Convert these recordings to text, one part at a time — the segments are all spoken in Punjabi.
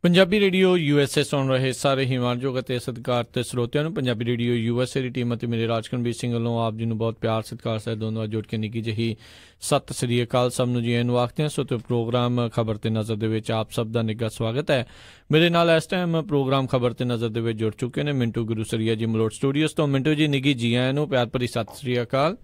ਪੰਜਾਬੀ ਰੇਡੀਓ USA ਸੁਣ ਰਹੇ ਸਾਰੇ ਹੀ ਮਾਣਯੋਗ ਅਤੇ ਸਤਿਕਾਰਤ ਸਰੋਤਿਆਂ ਨੂੰ ਪੰਜਾਬੀ ਰੇਡੀਓ USA ਦੀ ਟੀਮ ਅਤੇ ਮੇਰੇ ਰਾਜਕਰਮਵੀਰ ਸਿੰਘ ਵੱਲੋਂ ਆਪ ਜੀ ਨੂੰ ਬਹੁਤ ਪਿਆਰ ਸਤਿਕਾਰ ਸਹਿਤ ਦੋਨੋਂ ਜੁੜ ਕੇ ਨਿੱਘੀ ਜਿਹੀ ਸਤਿ ਸ੍ਰੀ ਅਕਾਲ ਸਭ ਨੂੰ ਜੀ ਇਹਨੂੰ ਆਖਦੇ ਹਾਂ। ਸੋ ਤੇ ਪ੍ਰੋਗਰਾਮ ਖਬਰ ਤੇ ਨਜ਼ਰ ਦੇ ਵਿੱਚ ਆਪ ਸਭ ਦਾ ਨਿੱਘਾ ਸਵਾਗਤ ਹੈ। ਮੇਰੇ ਨਾਲ ਇਸ ਟਾਈਮ ਪ੍ਰੋਗਰਾਮ ਖਬਰ ਤੇ ਨਜ਼ਰ ਦੇ ਵਿੱਚ ਜੁੜ ਚੁੱਕੇ ਨੇ ਮਿੰਟੂ ਗੁਰੂਸਰੀਆ ਜੀ ਮਲੋਟ ਸਟੂਡੀਓਜ਼ ਤੋਂ। ਮਿੰਟੂ ਜੀ ਨਿੱਘੀ ਜੀ ਆਇਆਂ ਨੂੰ ਪਿਆਰ ਭਰੀ ਸਤਿ ਸ੍ਰੀ ਅਕਾਲ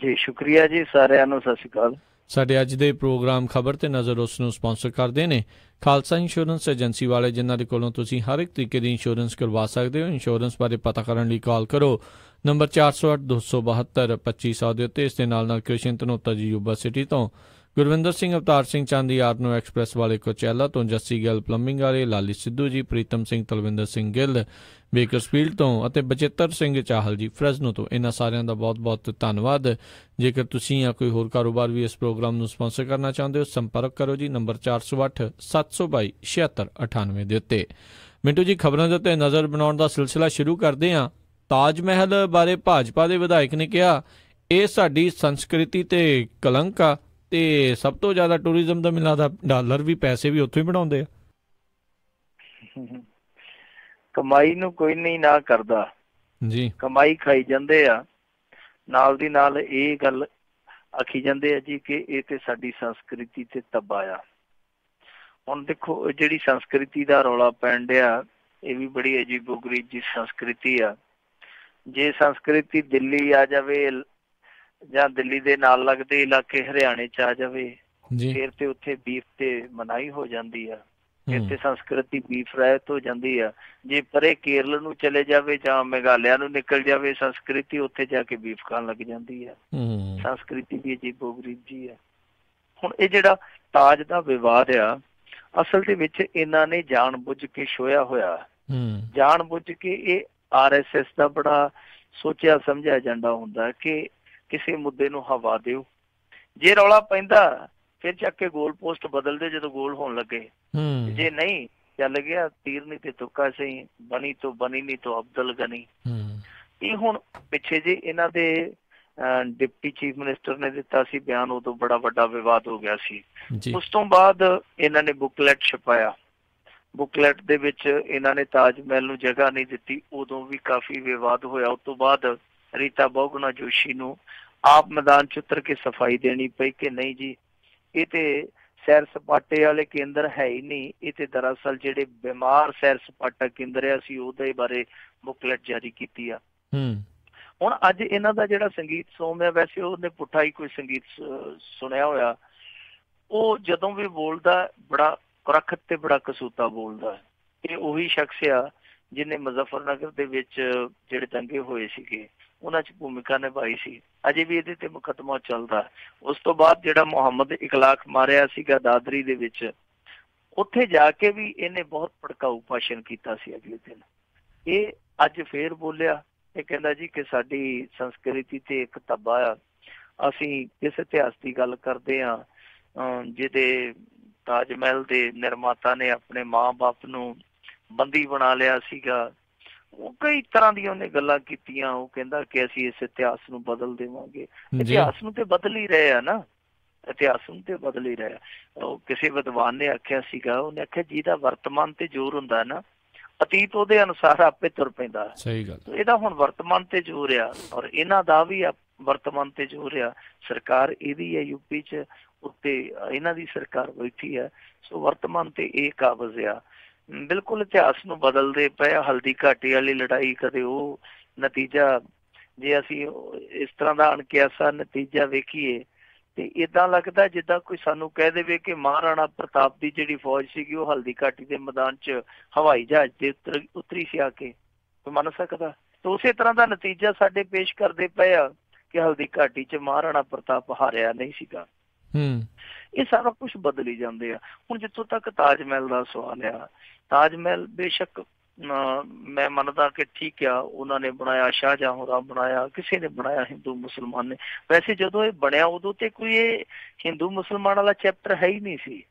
ਜੀ। ਸ਼ੁਕਰੀਆ ਜੀ, ਸਾਰਿਆਂ ਨੂੰ ਸਤਿ ਸ਼੍ਰੀ ਅਕਾਲ। ਸਾਡੇ ਅੱਜ ਦੇ ਪ੍ਰੋਗਰਾਮ ਖਬਰ ਤੇ ਨਜ਼ਰ ਉਸ ਨੂੰ ਸਪਾਂਸਰ ਕਰਦੇ ਨੇ ਖਾਲਸਾ ਇੰਸ਼ੋਰੈਂਸ ਏਜੰਸੀ ਵਾਲੇ, ਜਿਨ੍ਹਾਂ ਦੇ ਕੋਲੋਂ ਤੁਸੀਂ ਹਰ ਇੱਕ ਤਰੀਕੇ ਦੀ ਇੰਸ਼ੋਰੈਂਸ ਕਰਵਾ ਸਕਦੇ ਹੋ। ਇੰਸ਼ੋਰੈਂਸ ਬਾਰੇ ਪਤਾ ਕਰਨ ਲਈ ਕਾਲ ਕਰੋ ਨੰਬਰ 408-272-2500 ਦੇ ਉੱਤੇ। ਇਸ ਦੇ ਨਾਲ ਕ੍ਰਿਸ਼ਨ ਧਨੋਤਾ ਜੀ ਯੂਨੀਵਰਸਿਟੀ ਤੋਂ, ਗੁਰਵਿੰਦਰ ਸਿੰਘ ਅਵਤਾਰ ਸਿੰਘ ਚਾਂਦੀ ਆਰਨੋ ਐਕਸਪ੍ਰੈਸ ਵਾਲੇ ਕੋਚੈਲਾ ਤੋਂ, ਜੱਸੀ ਗਿੱਲ ਪਲੰਬਿੰਗ ਵਾਲੇ, ਲਾਲੀ ਸਿੱਧੂ ਜੀ, ਪ੍ਰੀਤਮ ਸਿੰਘ ਤਲਵਿੰਦਰ ਸਿੰਘ ਗਿੱਲ ਬੇਕਰਸਫੀਲਡ ਤੋਂ ਅਤੇ ਬਚਿੱਤਰ ਸਿੰਘ ਚਾਹਲ ਜੀ ਫਰੈਜ਼ਨੋ ਤੋਂ। ਇਹਨਾਂ ਸਾਰਿਆਂ ਦਾ ਬਹੁਤ ਬਹੁਤ ਧੰਨਵਾਦ। ਜੇਕਰ ਤੁਸੀਂ ਜਾਂ ਕੋਈ ਹੋਰ ਕਾਰੋਬਾਰ ਵੀ ਇਸ ਪ੍ਰੋਗਰਾਮ ਨੂੰ ਸਪਾਂਸਰ ਕਰਨਾ ਚਾਹੁੰਦੇ ਹੋ, ਸੰਪਰਕ ਕਰੋ ਜੀ ਨੰਬਰ 408-722-7698 ਦੇ ਉੱਤੇ। ਮਿੰਟੂ ਜੀ, ਖਬਰਾਂ ਦੇ ਉੱਤੇ ਨਜ਼ਰ ਬਣਾਉਣ ਦਾ ਸਿਲਸਿਲਾ ਸ਼ੁਰੂ ਕਰਦੇ ਹਾਂ। ਤਾਜ ਮਹਿਲ ਬਾਰੇ ਭਾਜਪਾ ਦੇ ਵਿਧਾਇਕ ਨੇ ਕਿਹਾ ਇਹ ਸਾਡੀ ਸੰਸਕ੍ਰਿਤੀ ਤੇ ਕਲੰਕ ਆ, ਤੇ ਸਭ ਤੋਂ ਜ਼ਿਆਦਾ ਟੂਰਿਜ਼ਮ ਦਾ ਮਿਲਦਾ ਡਾਲਰ ਵੀ ਪੈਸੇ ਵੀ ਉੱਥੋਂ ਹੀ ਬਣਾਉਂਦੇ ਆ। ਕਮਾਈ ਨੂੰ ਕੋਈ ਨਹੀਂ ਨਾ ਕਰਦਾ ਜੀ, ਕਮਾਈ ਖਾਈ ਜਾਂਦੇ ਆ। ਨਾਲ ਦੀ ਨਾਲ ਇਹ ਗੱਲ ਆਖੀ ਜਾਂਦੇ ਆ ਜੀ ਕਿ ਇਹ ਤੇ ਸਾਡੀ ਸੰਸਕ੍ਰਿਤੀ ਤੇ ਤੱਬਾ ਆ। ਹੁਣ ਦੇਖੋ, ਜਿਹੜੀ ਸੰਸਕ੍ਰਿਤੀ ਦਾ ਰੌਲਾ ਪੈਣ ਡਿਆ, ਇਹ ਵੀ ਬੜੀ ਅਜੀਬੋ-ਗਰੀਬ ਜੀ ਸੰਸਕ੍ਰਿਤੀ ਆ। ਜੇ ਸੰਸਕ੍ਰਿਤੀ ਦਿੱਲੀ ਆ ਜਾਵੇ ਜਾਂ ਦਿੱਲੀ ਦੇ ਨਾਲ ਲੱਗਦੇ ਇਲਾਕੇ ਹਰਿਆਣੇ ਚ ਆ ਜਾਵੇ, ਫਿਰ ਤੇ ਉੱਥੇ ਬੀਫ ਤੇ ਮਨਾਹੀ ਹੋ ਜਾਂਦੀ ਆ। ਫਿਰ ਤੇ ਸੰਸਕ੍ਰਿਤੀ ਬੀਫ ਰਹਿਤ ਹੋ ਜਾਂਦੀ ਆ। ਜੇ ਪਰੇ ਕੇਰਲ ਨੂੰ ਚਲੇ ਜਾਵੇ ਜਾਂ ਮੇਘਾਲਿਆ ਨੂੰ ਨਿਕਲ ਜਾਵੇ, ਸੰਸਕ੍ਰਿਤੀ ਉੱਥੇ ਜਾ ਕੇ ਬੀਫ ਖਾਣ ਲੱਗ ਜਾਂਦੀ ਆ। ਸੰਸਕ੍ਰਿਤੀ ਵੀ ਅਜੀਬੋ-ਗਰੀਬ ਜੀ ਆ। ਹੁਣ ਇਹ ਜਿਹੜਾ ਤਾਜ ਦਾ ਵਿਵਾਦ ਆ, ਅਸਲ ਦੇ ਵਿੱਚ ਇਹਨਾਂ ਨੇ ਜਾਣ ਬੁੱਝ ਕੇ ਛੋਇਆ ਹੋਇਆ। ਜਾਣ ਬੁੱਝ ਕੇ ਇਹ RSS ਦਾ ਬੜਾ ਸੋਚਿਆ ਸਮਝਿਆ ਏਜੰਡਾ ਹੁੰਦਾ ਕਿ ਕਿਸੇ ਮੁੱਦੇ ਨੂੰ ਹਵਾ ਦਿਓ। ਜੇ ਰੌਲਾ ਪੈਂਦਾ ਫਿਰ ਚੱਕ ਕੇ ਗੋਲ ਪੋਸਟ ਬਦਲਦੇ ਜਦੋਂ ਗੋਲ ਹੋਣ ਲੱਗੇ। ਜੇ ਨਹੀਂ ਚੱਲ ਗਿਆ ਤੀਰ ਨਹੀਂ ਤੇ ਤੁੱਕਾ ਸਹੀ, ਬਣੀ ਤੋਂ ਬਣੀ ਨਹੀਂ ਤੋਂ ਅਬਦੁਲ ਗਨੀ। ਇਹ ਹੁਣ ਪਿੱਛੇ ਜੇ ਇਹਨਾਂ ਦੇ ਡਿਪਟੀ ਚੀਫ ਮਿਨਿਸਟਰ ਨੇ ਦਿੱਤਾ ਸੀ ਬਿਆਨ, ਉਦੋਂ ਬੜਾ ਵੱਡਾ ਵਿਵਾਦ ਹੋ ਗਿਆ ਸੀ। ਉਸ ਤੋਂ ਬਾਅਦ ਇਹਨਾਂ ਨੇ ਬੁੱਕਲੈਟ ਛਪਾਇਆ। ਬੁੱਕਲੈਟ ਦੇ ਵਿੱਚ ਇਹਨਾਂ ਨੇ ਤਾਜ ਮਹਿਲ ਨੂੰ ਜਗ੍ਹਾ ਨਹੀਂ ਦਿੱਤੀ, ਉਦੋਂ ਵੀ ਕਾਫੀ ਵਿਵਾਦ ਹੋਇਆ। ਉਸ ਤੋਂ ਬਾਅਦ ਰੀਤਾ ਬਹੁਗੁਣਾ ਜੋਸ਼ੀ ਨੂੰ ਆਪ ਮੈਦਾਨ ਚ ਉਤਰ ਕੇ ਸਫਾਈ ਦੇਣੀ ਪਈ ਕਿ ਨਹੀਂ ਜੀ, ਇਹ ਤੇ ਸੈਰ ਸਪਾਟੇ ਵਾਲੇ ਕੇਂਦਰ ਹੈ ਹੀ ਨਹੀਂ, ਇਹ ਤੇ ਦਰਅਸਲ ਜਿਹੜੇ ਬਿਮਾਰ ਸੈਰ ਸਪਾਟਾ ਕੇਂਦਰ ਆ, ਅਸੀਂ ਉਹਦੇ ਬਾਰੇ ਬੁੱਕਲੈਟ ਜਾਰੀ ਕੀਤੀ ਆ। ਹੁਣ ਅੱਜ ਇਹਨਾਂ ਦਾ ਜਿਹੜਾ ਸੰਗੀਤ ਸੋਮ ਹੈ, ਵੈਸੇ ਉਹਨੇ ਪੁੱਠਾ ਹੀ ਕੋਈ ਸੰਗੀਤ ਸੁਣਿਆ ਹੋਇਆ। ਉਹ ਜਦੋਂ ਵੀ ਬੋਲਦਾ ਬੜਾ ਕੁਰੱਖਤ ਤੇ ਬੜਾ ਕਸੂਤਾ ਬੋਲਦਾ। ਇਹ ਉਹੀ ਸ਼ਖਸ ਆ ਜਿਹਨੇ ਮੁਜ਼ੱਫਰਨਗਰ ਦੇ ਵਿੱਚ ਜਿਹੜੇ ਦੰਗੇ ਹੋਏ ਸੀਗੇ ਉਹਨਾਂ 'ਚ ਭੂਮਿਕਾ ਨਿਭਾਈ ਸੀ। ਅਜੇ ਵੀ ਇਹਦੇ ਤੇ ਮੁਕੱਦਮਾ ਚੱਲਦਾ। ਉਸ ਤੋਂ ਬਾਅਦ ਜਿਹੜਾ ਮੁਹੰਮਦ ਇਕਲਾਕ ਮਾਰਿਆ ਸੀਗਾ ਦਾਦਰੀ ਦੇ ਵਿੱਚ, ਉੱਥੇ ਜਾ ਕੇ ਵੀ ਇਹਨੇ ਬਹੁਤ ਭੜਕਾਊ ਭਾਸ਼ਣ ਕੀਤਾ ਸੀ ਅਗਲੇ ਦਿਨ। ਇਹ ਅੱਜ ਫੇਰ ਬੋਲਿਆ, ਇਹ ਕਹਿੰਦਾ ਜੀ ਕਿ ਸਾਡੀ ਸੰਸਕ੍ਰਿਤੀ ਤੇ ਇੱਕ ਧੱਬਾ ਆ। ਅਸੀਂ ਇਸ ਇਤਿਹਾਸ ਦੀ ਗੱਲ ਕਰਦੇ ਹਾਂ ਜਿਹਦੇ ਤਾਜ ਮਹਿਲ ਦੇ ਨਿਰਮਾਤਾ ਨੇ ਆਪਣੇ ਮਾਂ ਬਾਪ ਨੂੰ ਬੰਦੀ ਬਣਾ ਲਿਆ ਸੀਗਾ। ਉਹ ਕਈ ਤਰ੍ਹਾਂ ਦੀਆਂ ਉਹਨੇ ਗੱਲਾਂ ਕੀਤੀਆਂ। ਉਹ ਕਹਿੰਦਾ ਕਿ ਅਸੀਂ ਇਸ ਇਤਿਹਾਸ ਨੂੰ ਬਦਲ ਦੇਵਾਂਗੇ। ਇਤਿਹਾਸ ਨੂੰ ਤੇ ਬਦਲ ਹੀ ਰਹੇ ਆ ਨਾ, ਇਤਿਹਾਸ ਨੂੰ ਤੇ ਬਦਲ ਹੀ ਰਿਹਾ। ਉਹ ਕਿਸੇ ਵਿਦਵਾਨ ਨੇ ਆਖਿਆ ਸੀਗਾ, ਉਹਨੇ ਆਖਿਆ ਜਿਹਦਾ ਵਰਤਮਾਨ ਤੇ ਜ਼ੋਰ ਹੁੰਦਾ ਨਾ, ਅਤੀਤ ਉਹਦੇ ਅਨੁਸਾਰ ਆਪੇ ਤੁਰ ਪੈਂਦਾ। ਸਹੀ ਗੱਲ। ਇਹਦਾ ਹੁਣ ਵਰਤਮਾਨ ਤੇ ਜ਼ੋਰ ਆ, ਔਰ ਇਹਨਾਂ ਦਾ ਵੀ ਵਰਤਮਾਨ ਤੇ ਜ਼ੋਰ ਆ। ਸਰਕਾਰ ਇਹਦੀ ਹੈ UP 'ਚ, ਉੱਤੇ ਇਹਨਾਂ ਦੀ ਸਰਕਾਰ ਬੈਠੀ ਆ। ਸੋ ਵਰਤਮਾਨ ਤੇ ਇਹ ਕਾਬਜ਼ ਆ। ਬਿਲਕੁਲ ਇਤਿਹਾਸ ਨੂੰ ਬਦਲਦੇ ਪਏ। ਹਲਦੀ ਘਾਟੀ ਵਾਲੀ ਲੜਾਈ, ਕਦੇ ਉਹ ਨਤੀਜਾ, ਜੇ ਅਸੀਂ ਇਸ ਤਰ੍ਹਾਂ ਦਾ ਅਣਕਿਆਸਾ ਨਤੀਜਾ ਵੇਖੀਏ ਤੇ ਏਦਾਂ ਲੱਗਦਾ ਜਿੱਦਾਂ ਕੋਈ ਸਾਨੂੰ ਕਹਿ ਦੇਵੇ ਕਿ ਮਹਾਰਾਣਾ ਪ੍ਰਤਾਪ ਦੀ ਜਿਹੜੀ ਫੌਜ ਸੀਗੀ ਉਹ ਹਲਦੀ ਘਾਟੀ ਦੇ ਮੈਦਾਨ 'ਚ ਹਵਾਈ ਜਹਾਜ਼ ਤੇ ਉਤਰੀ ਸੀ ਆ ਕੇ, ਕੋਈ ਮੰਨ ਸਕਦਾ? ਤੇ ਉਸੇ ਤਰ੍ਹਾਂ ਦਾ ਨਤੀਜਾ ਸਾਡੇ ਪੇਸ਼ ਕਰਦੇ ਪਏ ਆ ਕਿ ਹਲਦੀ ਘਾਟੀ 'ਚ ਮਹਾਰਾਣਾ ਪ੍ਰਤਾਪ ਹਾਰਿਆ ਨਹੀਂ ਸੀਗਾ। ਇਹ ਸਾਰਾ ਕੁਛ ਬਦਲੀ ਜਾਂਦੇ ਆ। ਹੁਣ ਜਿੱਥੋਂ ਤੱਕ ਤਾਜ ਮਹਿਲ ਦਾ ਸਵਾਲ ਆ, ਤਾਜ ਮਹਿਲ ਬੇਸ਼ੱਕ ਮੈਂ ਮੰਨਦਾ ਕਿ ਠੀਕ ਆ, ਉਹਨਾਂ ਨੇ ਬਣਾਇਆ, ਸ਼ਾਹਜਹਾਂ ਹੋਰਾਂ ਬਣਾਇਆ, ਕਿਸੇ ਨੇ ਬਣਾਇਆ, ਹਿੰਦੂ ਮੁਸਲਮਾਨ ਨੇ। ਵੈਸੇ ਜਦੋਂ ਇਹ ਬਣਿਆ ਉਦੋਂ ਤੇ ਕੋਈ ਇਹ ਹਿੰਦੂ ਮੁਸਲਮਾਨ ਵਾਲਾ ਚੈਪਟਰ ਹੈ ਹੀ ਨਹੀਂ ਸੀ,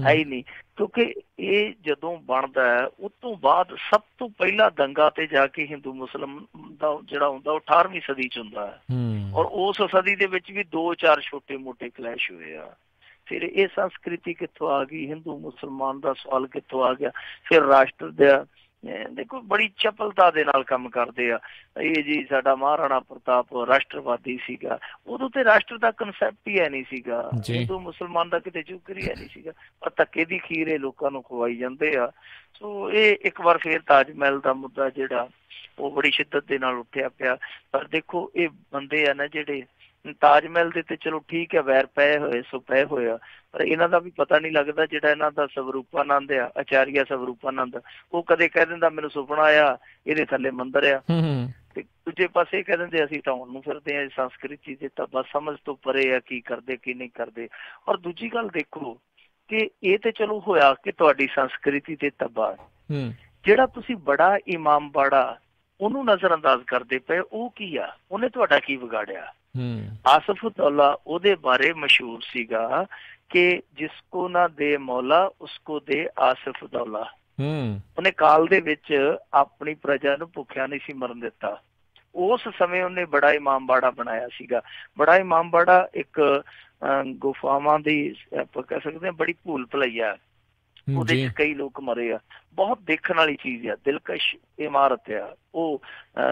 ਹੈ ਹੀ ਨਹੀਂ। ਕਿਉਂਕਿ ਇਹ ਜਦੋਂ ਬਣਦਾ ਉਸ ਤੋਂ ਬਾਅਦ ਸਭ ਤੋਂ ਪਹਿਲਾ ਦੰਗਾ ਤੇ ਜਾ ਕੇ ਹਿੰਦੂ ਮੁਸਲਿਮ ਦਾ ਜਿਹੜਾ ਹੁੰਦਾ ਉਹ 18ਵੀਂ ਸਦੀ 'ਚ ਹੁੰਦਾ ਹੈ। ਔਰ ਉਸ ਸਦੀ ਦੇ ਵਿੱਚ ਵੀ 2-4 ਛੋਟੇ ਮੋਟੇ ਕਲੈਸ਼ ਹੋਏ ਆ। ਫਿਰ ਇਹ ਸੰਸਕ੍ਰਿਤੀ ਕਿੱਥੋਂ ਆ ਗਈ, ਹਿੰਦੂ ਮੁਸਲਮਾਨ ਦਾ ਸਵਾਲ ਕਿੱਥੋਂ ਆ ਗਿਆ। ਫਿਰ ਰਾਸ਼ਟਰ ਦਾ ਦੇਖੋ ਬੜੀ ਚਪਲਤਾ ਦੇ ਨਾਲ ਕੰਮ ਕਰਦੇ ਆ। ਇਹ ਜੀ ਸਾਡਾ ਮਹਾਰਾਣਾ ਪ੍ਰਤਾਪ ਰਾਸ਼ਟਰਵਾਦੀ ਸੀਗਾ, ਉਦੋਂ ਤੇ ਰਾਸ਼ਟਰ ਦਾ ਕਨਸੈਪਟ ਹੀ ਹੈ ਨਹੀਂ ਸੀਗਾ, ਹਿੰਦੂ ਮੁਸਲਮਾਨ ਦਾ ਕਿਤੇ ਜ਼ਿਕਰ ਹੀ ਹੈ ਨਹੀਂ ਸੀਗਾ, ਪਰ ਧੱਕੇ ਦੀ ਖੀਰ ਇਹ ਲੋਕਾਂ ਨੂੰ ਖਵਾਈ ਜਾਂਦੇ ਆ। ਸੋ ਇਹ ਇੱਕ ਵਾਰ ਫਿਰ ਤਾਜ ਮਹਿਲ ਦਾ ਮੁੱਦਾ ਜਿਹੜਾ ਉਹ ਬੜੀ ਸ਼ਿੱਦਤ ਦੇ ਨਾਲ ਉੱਠਿਆ ਪਿਆ। ਪਰ ਦੇਖੋ ਇਹ ਬੰਦੇ ਆ ਨਾ ਜਿਹੜੇ ਤਾਜ ਮਹਿਲ ਦੇ ਤੇ ਚਲੋ ਠੀਕ ਹੈ ਵੈਰ ਪਏ ਹੋਏ ਸੋ ਪਏ ਹੋਏ ਆ, ਪਰ ਇਹਨਾਂ ਦਾ ਵੀ ਪਤਾ ਨਹੀਂ ਲੱਗਦਾ। ਜਿਹੜਾ ਇਹਨਾਂ ਦਾ ਸਵਰੂਪਾਨੰਦ ਆ, ਆਚਾਰੀਆ ਸਵਰੂਪਾਨੰਦ, ਉਹ ਕਦੇ ਕਹਿ ਦਿੰਦਾ ਮੈਨੂੰ ਸੁਪਨਾ ਆਇਆ ਇਹਦੇ ਥੱਲੇ ਮੰਦਿਰ ਆ, ਤੇ ਦੂਜੇ ਪਾਸੇ ਕਹਿ ਦਿੰਦੇ ਅਸੀਂ ਢਾਉਣ ਨੂੰ ਫਿਰਦੇ ਆ ਸੰਸਕ੍ਰਿਤੀ ਦੇ, ਤਾਂ ਬਸ ਸਮਝ ਤੋਂ ਪਰੇ ਆ ਕੀ ਕਰਦੇ ਕੀ ਨਹੀਂ ਕਰਦੇ। ਔਰ ਦੂਜੀ ਗੱਲ ਦੇਖੋ ਕਿ ਇਹ ਤੇ ਚਲੋ ਹੋਇਆ ਕਿ ਤੁਹਾਡੀ ਸੰਸਕ੍ਰਿਤੀ ਤੇ ਤਬਾਹ, ਜਿਹੜਾ ਤੁਸੀਂ ਬੜਾ ਇਮਾਮ ਬਾੜਾ ਉਹਨੂੰ ਨਜ਼ਰ ਅੰਦਾਜ਼ ਕਰਦੇ ਪਏ, ਉਹ ਕੀ ਆ, ਉਹਨੇ ਤੁਹਾਡਾ ਕੀ ਵਿਗਾੜਿਆ। ਆਸਫਉद्दौला ਉਹਦੇ ਬਾਰੇ ਮਸ਼ਹੂਰ ਸੀਗਾ ਕਿ ਜਿਸਕੋ ਨਾ ਦੇ ਮੌਲਾ ਉਸਕੋ ਦੇ ਆਸਫਉद्दौला। ਉਹਨੇ ਕਾਲ ਦੇ ਵਿੱਚ ਆਪਣੀ ਪ੍ਰਜਾ ਨੂੰ ਭੁੱਖਿਆ ਨਹੀਂ ਸੀ ਮਰਨ ਦਿੱਤਾ। ਉਸ ਸਮੇਂ ਉਹਨੇ ਬੜਾ ਇਮਾਮ ਬਾੜਾ ਬਣਾਇਆ ਸੀਗਾ। ਬੜਾ ਇਮਾਮ ਬਾੜਾ ਇੱਕ ਗੁਫਾਵਾਂ ਦੀ ਆਪਾਂ ਕਹਿ ਸਕਦੇ ਹਾਂ ਬੜੀ ਭੂਲ ਭੁਲਈਆ, ਉਹਦੇ ਚ ਕਈ ਲੋਕ ਮਰੇ ਆ, ਬਹੁਤ ਦੇਖਣ ਵਾਲੀ ਚੀਜ਼ ਆ, ਦਿਲਕਸ਼ ਇਮਾਰਤ ਆ। ਉਹ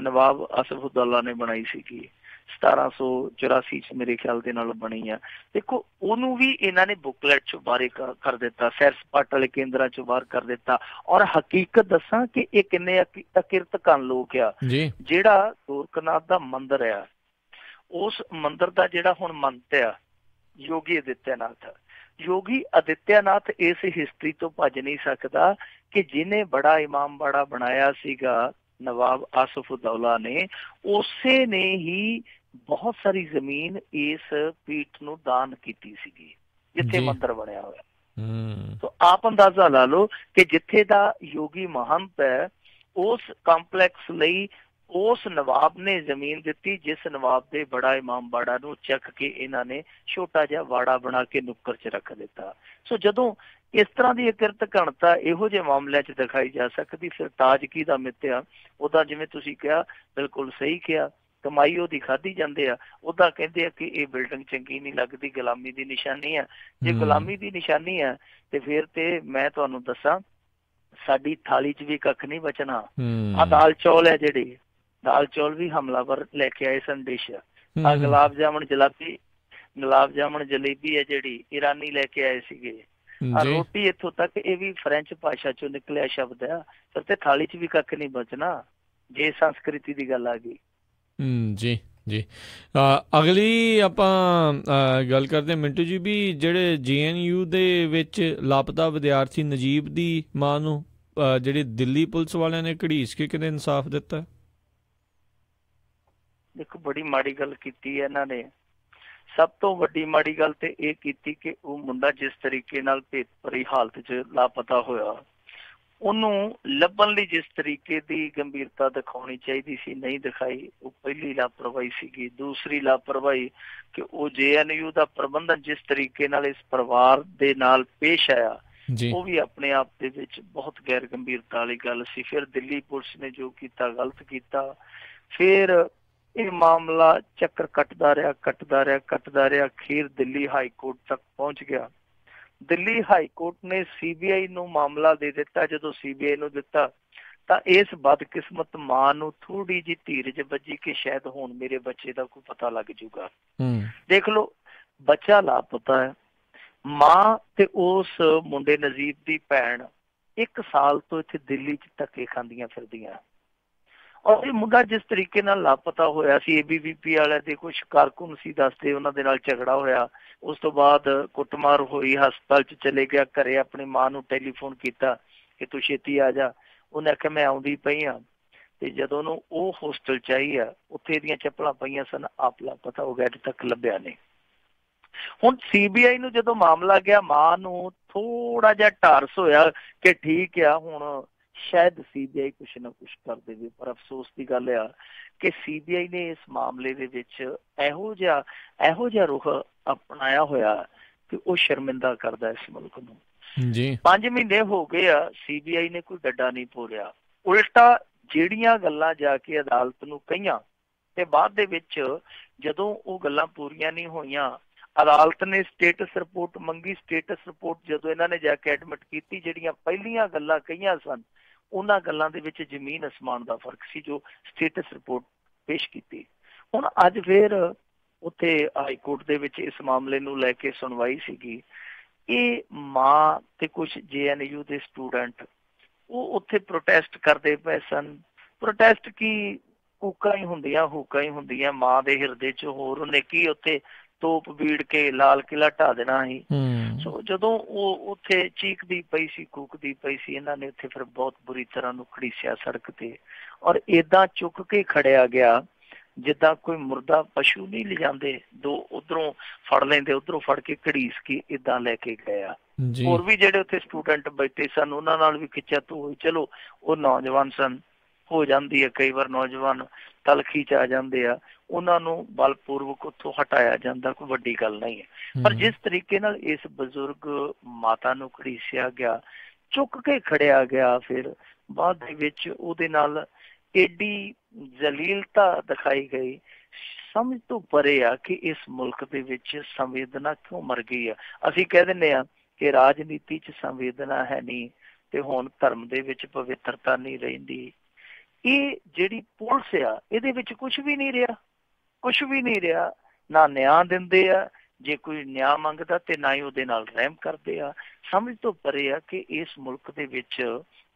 ਨਵਾਬ ਆਸਫਉद्दौला ਨੇ ਬਣਾਈ ਸੀਗੀ 1784 ਚ ਮੇਰੇ ਖਿਆਲ ਦੇ ਨਾਲ ਬਣੀ ਆ। ਦੇਖੋ ਉਹਨੂੰ ਵੀ ਇਹਨਾਂ ਨੇ ਬੁਕਲੈਟ ਚੋਂ ਬਾਹਰ ਕਰ ਦਿੱਤਾ, ਸੈਰ ਸਪਾਟਾ ਵਾਲੇ ਕੇਂਦਰਾਂ ਚੋਂ ਬਾਹਰ ਕਰ ਦਿੱਤਾ। ਔਰ ਹਕੀਕਤ ਦੱਸਾਂ ਕਿ ਇਹ ਕਿੰਨੇ ਅਕਿਰਤਕਾਨ ਲੋਕ ਆ। ਜਿਹੜਾ ਗੋਰਖਨਾਥ ਦਾ ਮੰਦਿਰ ਆ, ਉਸ ਮੰਦਿਰ ਦਾ ਜਿਹੜਾ ਹੁਣ ਮੰਤ ਆ ਯੋਗੀ ਆਦਿੱਤਿਆਨਾਥ, ਯੋਗੀ ਆਦਿੱਤਿਆਨਾਥ ਇਸ ਹਿਸਟਰੀ ਤੋਂ ਭੱਜ ਨਹੀਂ ਸਕਦਾ ਕਿ ਜਿਹਨੇ ਬੜਾ ਇਮਾਮ ਬਾੜਾ ਬਣਾਇਆ ਸੀਗਾ ਨਵਾਬ ਆਸਫਉद्दौला ਨੇ, ਉਸੇ ਨੇ ਹੀ ਬਹੁਤ ਸਾਰੀ ਜ਼ਮੀਨ ਇਸ ਪੀਠ ਨੂੰ ਦਾਨ ਕੀਤੀ ਸੀਗੀ ਜਿੱਥੇ ਮੰਦਿਰ ਬਣਿਆ ਹੋਇਆ। ਤਾਂ ਆਪ ਅੰਦਾਜ਼ਾ ਲਾ ਲਓ ਕਿ ਜਿੱਥੇ ਦਾ ਯੋਗੀ ਮਹੰਤ ਹੈ, ਉਸ ਕੰਪਲੈਕਸ ਲਈ ਉਸ ਨਵਾਬ ਨੇ ਜ਼ਮੀਨ ਦਿੱਤੀ, ਜਿਸ ਨਵਾਬ ਦੇ ਬੜਾ ਇਮਾਮ ਬਾੜਾ ਨੂੰ ਚੱਕ ਕੇ ਇਹਨਾਂ ਨੇ ਛੋਟਾ ਜਿਹਾ ਵਾੜਾ ਬਣਾ ਕੇ ਨੁੱਕਰ 'ਚ ਰੱਖ ਦਿੱਤਾ। ਸੋ ਜਦੋਂ ਇਸ ਤਰ੍ਹਾਂ ਦੀ ਕਿਰਤ ਘਣਤਾ ਇਹੋ ਜਿਹੇ ਮਾਮਲਿਆਂ 'ਚ ਦਿਖਾਈ ਜਾ ਸਕਦੀ, ਫਿਰ ਤਾਜ ਕੀ ਦਾ ਮਿੱਤਿਆ। ਉਹਦਾ ਜਿਵੇਂ ਤੁਸੀਂ ਕਿਹਾ ਬਿਲਕੁਲ ਸਹੀ ਕਿਹਾ, ਕਮਾਈ ਉਹਦੀ ਖਾਧੀ ਜਾਂਦੇ ਆ। ਉਹਦਾ ਕਹਿੰਦੇ ਆ ਕਿ ਇਹ ਬਿਲਡਿੰਗ ਚੰਗੀ ਨਹੀਂ ਲੱਗਦੀ, ਗੁਲਾਮੀ ਦੀ ਨਿਸ਼ਾਨੀ ਆ। ਜੇ ਗੁਲਾਮੀ ਦੀ ਨਿਸ਼ਾਨੀ ਆ ਤੇ ਫਿਰ ਤੇ ਮੈਂ ਤੁਹਾਨੂੰ ਦੱਸਾਂ ਸਾਡੀ ਥਾਲੀ 'ਚ ਵੀ ਕੱਖ ਨਹੀਂ ਬਚਣਾ। ਆਹ ਦਾਲ ਚੌਲ ਹੈ ਜਿਹੜੇ, ਦਾਲ ਚੌਲ ਵੀ ਹਮਲਾਵਰ ਲੈ ਕੇ ਆਏ ਸਨ ਡਿਸ਼। ਆਹ ਗੁਲਾਬ ਜਾਮਣ ਜਲੇਬੀ ਹੈ ਜਿਹੜੀ ਇਰਾਨੀ ਲੈ ਕੇ ਆਏ ਸੀਗੇ। ਰੋਟੀ ਇੱਥੋਂ ਤੱਕ ਇਹ ਵੀ ਫਰੈਂਚ ਭਾਸ਼ਾ ਚੋਂ ਨਿਕਲਿਆ ਸ਼ਬਦ ਆ। ਫਿਰ ਤੇ ਥਾਲੀ 'ਚ ਵੀ ਕੱਖ ਨਹੀਂ ਬਚਣਾ ਜੇ ਸੰਸਕ੍ਰਿਤੀ ਦੀ ਗੱਲ ਆ ਗਈ। ਜੀ ਜੀ, ਅਗਲੀ ਆਪਾਂ ਗੱਲ ਕਰਦੇ ਮਿੰਟੂ ਜੀ ਵੀ ਜਿਹੜੇ JNU ਦੇ ਵਿੱਚ ਲਾਪਤਾ ਵਿਦਿਆਰਥੀ ਨਜੀਬ ਦੀ ਮਾਂ ਨੂੰ ਜਿਹੜੀ ਦਿੱਲੀ ਪੁਲਿਸ ਵਾਲਿਆਂ ਨੇ ਘੜੀਸ ਕੇ ਕਿਤੇ ਇਨਸਾਫ ਦਿੱਤਾ। ਦੇਖੋ ਬੜੀ ਮਾੜੀ ਗੱਲ ਕੀਤੀ ਹੈ ਇਹਨਾਂ ਨੇ। ਸਭ ਤੋਂ ਵੱਡੀ ਮਾੜੀ ਗੱਲ ਤੇ ਇਹ ਕੀਤੀ ਕਿ ਉਹ ਮੁੰਡਾ ਜਿਸ ਤਰੀਕੇ ਨਾਲ ਭੇਤ ਭਰੀ ਹਾਲਤ 'ਚ ਲਾਪਤਾ ਹੋਇਆ, ਉਹਨੂੰ ਲੱਭਣ ਲਈ ਜਿਸ ਤਰੀਕੇ ਦੀ ਗੰਭੀਰਤਾ ਦਿਖਾਉਣੀ ਚਾਹੀਦੀ ਸੀ ਨਹੀਂ ਦਿਖਾਈ। ਉਹ ਪਹਿਲੀ ਲਾਪਰਵਾਹੀ ਸੀਗੀ। ਦੂਸਰੀ ਲਾਪਰਵਾਹੀ ਕਿ ਉਹ JNU ਦਾ ਪ੍ਰਬੰਧਨ ਜਿਸ ਤਰੀਕੇ ਨਾਲ ਇਸ ਪਰਿਵਾਰ ਦੇ ਨਾਲ ਪੇਸ਼ ਆਇਆ, ਉਹ ਵੀ ਆਪਣੇ ਆਪ ਦੇ ਵਿੱਚ ਬਹੁਤ ਗੈਰ ਗੰਭੀਰਤਾ ਵਾਲੀ ਗੱਲ ਸੀ। ਫਿਰ ਦਿੱਲੀ ਪੁਲਿਸ ਨੇ ਜੋ ਕੀਤਾ ਗਲਤ ਕੀਤਾ। ਫਿਰ ਇਹ ਮਾਮਲਾ ਚੱਕਰ ਕੱਟਦਾ ਰਿਹਾ। ਅਖੀਰ ਦਿੱਲੀ ਹਾਈ ਕੋਰਟ ਤੱਕ ਪਹੁੰਚ ਗਿਆ। ਦਿੱਲੀ ਹਾਈ ਕੋਰਟ ਨੇ CBI ਨੂੰ ਮਾਮਲਾ ਦੇ ਦਿੱਤਾ। ਜਦੋਂ CBI ਨੂੰ ਦਿੱਤਾ ਤਾਂ ਇਸ ਬਦਕਿਸਮਤ ਮਾਂ ਨੂੰ ਥੋੜੀ ਜਿਹੀ ਧੀਰਜ ਵੱਜੀ ਕਿ ਸ਼ਾਇਦ ਹੁਣ ਮੇਰੇ ਬੱਚੇ ਦਾ ਕੋਈ ਪਤਾ ਲੱਗ ਜੂਗਾ। ਦੇਖ ਲਓ, ਬੱਚਾ ਲਾਪਤਾ ਹੈ, ਮਾਂ ਤੇ ਉਸ ਮੁੰਡੇ ਨਜੀਬ ਦੀ ਭੈਣ 1 ਸਾਲ ਤੋਂ ਇੱਥੇ ਦਿੱਲੀ 'ਚ ਧੱਕੇ ਖਾਂਦੀਆਂ ਫਿਰਦੀਆਂ। ਔਰ ਇਹ ਮੁੰਡਾ ਜਿਸ ਤਰੀਕੇ ਨਾਲ ਲਾਪਤਾ ਹੋਇਆ ਸੀ, ABVP ਵਾਲਿਆਂ ਦੇ ਕੁਛ ਕਾਰਕੁਨ ਸੀ ਦੱਸਦੇ, ਉਹਨਾਂ ਦੇ ਨਾਲ ਝਗੜਾ ਹੋਇਆ। ਉਸ ਤੋਂ ਬਾਅਦ ਕੁੱਟਮਾਰ ਹੋਈ, ਹਸਪਤਾਲ 'ਚ ਚਲੇ ਗਿਆ। ਘਰੇ ਆਪਣੀ ਮਾਂ ਨੂੰ ਟੈਲੀਫੋਨ ਕੀਤਾ ਕਿ ਤੂੰ ਛੇਤੀ ਆ ਜਾ। ਉਹਨੇ ਆਖਿਆ ਮੈਂ ਆਉਂਦੀ ਪਈ ਆ। ਤੇ ਜਦੋਂ ਉਹਨੂੰ ਉਹ ਹੋਸਟਲ 'ਚ ਆਈ ਆ, ਉੱਥੇ ਇਹਦੀਆਂ ਚੱਪਲਾਂ ਪਈਆਂ ਸਨ। ਆਪ ਲਾਪਤਾ ਹੋ ਗਿਆ, ਅਜੇ ਤੱਕ ਲੱਭਿਆ ਨਹੀਂ। ਹੁਣ CBI ਨੂੰ ਜਦੋਂ ਮਾਮਲਾ ਗਿਆ, ਮਾਂ ਨੂੰ ਥੋੜਾ ਜਿਹਾ ਢਾਰਸ ਹੋਇਆ ਕਿ ਠੀਕ ਆ ਹੁਣ ਸ਼ਾਇਦ CBI ਕੁਛ ਨਾ ਕੁਛ ਕਰ ਦੇਵੇ। ਪਰ ਅਫਸੋਸ ਦੀ ਗੱਲ ਆ ਕਿ CBI ਨੇ ਇਸ ਮਾਮਲੇ ਦੇ ਵਿੱਚ ਇਹੋ ਜਿਹਾ ਰੁਖ ਅਪਣਾਇਆ ਹੋਇਆ ਕਿ ਉਹ ਸ਼ਰਮਿੰਦਾ ਕਰਦਾ ਇਸ ਮੁਲਕ ਨੂੰ। 5 ਮਹੀਨੇ ਹੋ ਗਏ ਆ, CBI ਨੇ ਕੋਈ ਡੱਡਾ ਨਹੀਂ ਪੋਰਿਆ। ਉਲਟਾ ਜਿਹੜੀਆਂ ਗੱਲਾਂ ਜਾ ਕੇ ਅਦਾਲਤ ਨੂੰ ਕਹੀਆਂ ਤੇ ਬਾਅਦ ਦੇ ਵਿੱਚ ਜਦੋਂ ਉਹ ਗੱਲਾਂ ਪੂਰੀਆਂ ਨਹੀਂ ਹੋਈਆਂ, ਅਦਾਲਤ ਨੇ ਸਟੇਟਸ ਰਿਪੋਰਟ ਮੰਗੀ। ਸਟੇਟਸ ਰਿਪੋਰਟ ਜਦੋਂ ਇਹਨਾਂ ਨੇ ਜਾ ਕੇ ਐਡਮਿਟ ਕੀਤੀ, ਜਿਹੜੀਆਂ ਪਹਿਲੀਆਂ ਗੱਲਾਂ ਕਹੀਆਂ ਸਨ ਉਹਨਾਂ ਗੱਲਾਂ ਦੇ ਵਿੱਚ ਜ਼ਮੀਨ ਅਸਮਾਨ ਦਾ ਫਰਕ ਸੀ ਜੋ ਸਟੇਟਸ ਰਿਪੋਰਟ ਪੇਸ਼ ਕੀਤੀ। ਹੁਣ ਅੱਜ ਫਿਰ ਉੱਥੇ ਹਾਈ ਕੋਰਟ ਦੇ ਵਿੱਚ ਇਸ ਮਾਮਲੇ ਨੂੰ ਲੈ ਕੇ ਸੁਣਵਾਈ ਸੀਗੀ। ਇਹ ਮਾਂ ਤੇ ਕੁਛ JNU ਦੇ ਸਟੂਡੈਂਟ ਉਹ ਉੱਥੇ ਪ੍ਰੋਟੈਸਟ ਕਰਦੇ ਪਏ ਸਨ। ਪ੍ਰੋਟੈਸਟ ਕੀ, ਹੁੱਕਾਂ ਹੀ ਹੁੰਦੀਆਂ ਮਾਂ ਦੇ ਹਿਰਦੇ 'ਚ, ਹੋਰ ਉਹਨੇ ਕੀ ਉੱਥੇ ਤੋਪ ਬੀੜ ਕੇ ਲਾਲ ਕਿਲ੍ਹਾ ਢਾ ਦੇਣਾ ਸੀ। ਸੋ ਜਦੋਂ ਉਹ ਉੱਥੇ ਚੀਕਦੀ ਪਈ ਸੀ, ਕੂਕਦੀ ਪਈ ਸੀ, ਇਹਨਾਂ ਨੇ ਉੱਥੇ ਫਿਰ ਬਹੁਤ ਬੁਰੀ ਤਰ੍ਹਾਂ ਨੂੰ ਘੜੀਸਿਆ ਸੜਕ ਤੇ, ਔਰ ਏਦਾਂ ਚੁੱਕ ਕੇ ਖੜਿਆ ਗਿਆ ਜਿੱਦਾਂ ਕੋਈ ਮੁਰਦਾ ਪਸ਼ੂ ਨਹੀਂ ਲਿਜਾਂਦੇ, ਦੋ ਉਧਰੋਂ ਫੜ ਲੈਂਦੇ ਉਧਰੋਂ ਫੜ ਕੇ ਘੜੀਸ ਕੇ ਏਦਾਂ ਲੈ ਕੇ ਗਏ। ਹੋਰ ਵੀ ਜਿਹੜੇ ਉੱਥੇ ਸਟੂਡੈਂਟ ਬੈਠੇ ਸਨ ਉਹਨਾਂ ਨਾਲ ਵੀ ਖਿੱਚਿਆ ਤੂੰ ਹੋਈ। ਚਲੋ ਉਹ ਨੌਜਵਾਨ ਸਨ, ਹੋ ਜਾਂਦੀ ਹੈ ਕਈ ਵਾਰ ਨੌਜਵਾਨ ਤਲਖੀ 'ਚ ਆ ਜਾਂਦੇ ਆ, ਉਹਨਾਂ ਨੂੰ ਬਲਪੂਰਵਕ ਉੱਥੋਂ ਹਟਾਇਆ ਜਾਂਦਾ, ਕੋਈ ਵੱਡੀ ਗੱਲ ਨਹੀਂ ਹੈ। ਪਰ ਜਿਸ ਤਰੀਕੇ ਨਾਲ ਇਸ ਬਜ਼ੁਰਗ ਮਾਤਾ ਨੂੰ ਘੜੀਸਿਆ ਗਿਆ, ਚੁੱਕ ਕੇ ਖੜਿਆ ਗਿਆ, ਫਿਰ ਬਾਅਦ ਦੇ ਵਿੱਚ ਉਹਦੇ ਨਾਲ ਏਡੀ ਜ਼ਲੀਲਤਾ ਦਿਖਾਈ ਗਈ, ਸਮਝ ਤੋਂ ਪਰੇ ਆ ਕਿ ਇਸ ਮੁਲਕ ਦੇ ਵਿੱਚ ਸੰਵੇਦਨਾ ਕਿਉਂ ਮਰ ਗਈ ਆ। ਅਸੀਂ ਕਹਿ ਦਿੰਦੇ ਆ ਕਿ ਰਾਜਨੀਤੀ 'ਚ ਸੰਵੇਦਨਾ ਹੈ ਨਹੀਂ ਤੇ ਹੁਣ ਧਰਮ ਦੇ ਵਿੱਚ ਪਵਿੱਤਰਤਾ ਨਹੀਂ ਰਹਿੰਦੀ। ਇਹ ਜਿਹੜੀ ਪੁਲਿਸ ਆ ਇਹਦੇ ਵਿੱਚ ਕੁਛ ਵੀ ਨਹੀਂ ਰਿਹਾ, ਨਾ ਨਿਆਂ ਦਿੰਦੇ ਆ ਜੇ ਕੋਈ ਨਿਆਂ ਮੰਗਦਾ ਤੇ ਨਾ ਹੀ ਉਹਦੇ ਨਾਲ ਰਹਿਮ ਕਰਦੇ ਆ। ਸਮਝ ਤੋਂ ਪਰੇ ਆ ਕਿ ਇਸ ਮੁਲਕ ਦੇ ਵਿੱਚ